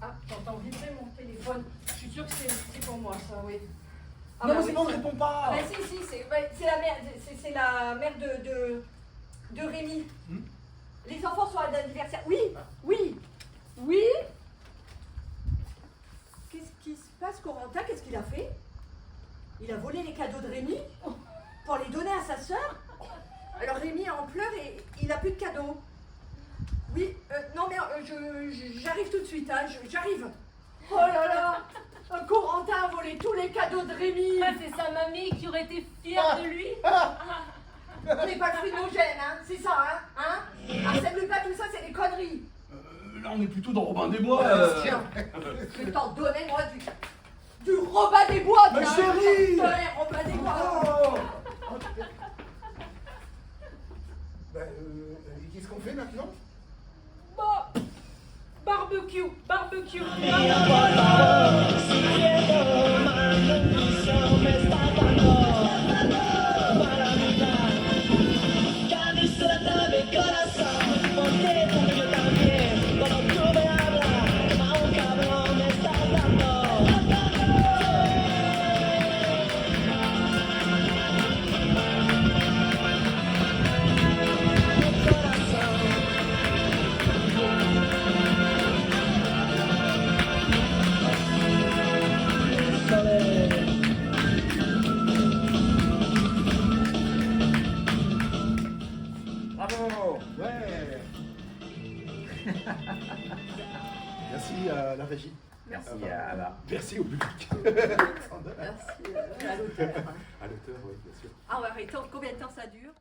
Ah, t'entends vibrer mon téléphone. Je suis sûre que c'est pour moi ça, oui. Ah, Non, bah c'est oui, bon, ne réponds pas. Ah, bah si, c'est la mère, c'est la mère de Rémi. Les enfants sont à l'anniversaire. Oui, oui, oui. Qu'est-ce qui se passe, Corentin? Qu'est-ce qu'il a fait? Il a volé les cadeaux de Rémi pour les donner à sa sœur. Alors Rémi est en pleurs et il n'a plus de cadeaux. Oui, non mais j'arrive tout de suite, hein, j'arrive. Oh là là, Corentin a volé tous les cadeaux de Rémi. Ah, c'est sa mamie qui aurait été fière de lui. On n'est pas le fruit de nos gènes, hein, c'est ça, hein, Arsène Lupin, tout ça, c'est des conneries. Là, on est plutôt dans Robin des Bois. Tiens, je vais t'en donner, moi, du Robin des Bois. Ma tiens. chérie. Ouais, Robin des Bois. Oh ben, qu'est-ce qu'on fait maintenant? Bon, barbecue. Bravo. Ouais. Merci à la régie. Merci. Merci au public. Merci à l'auteur. À l'auteur, oui, bien sûr. Ah ouais, attends, combien de temps ça dure?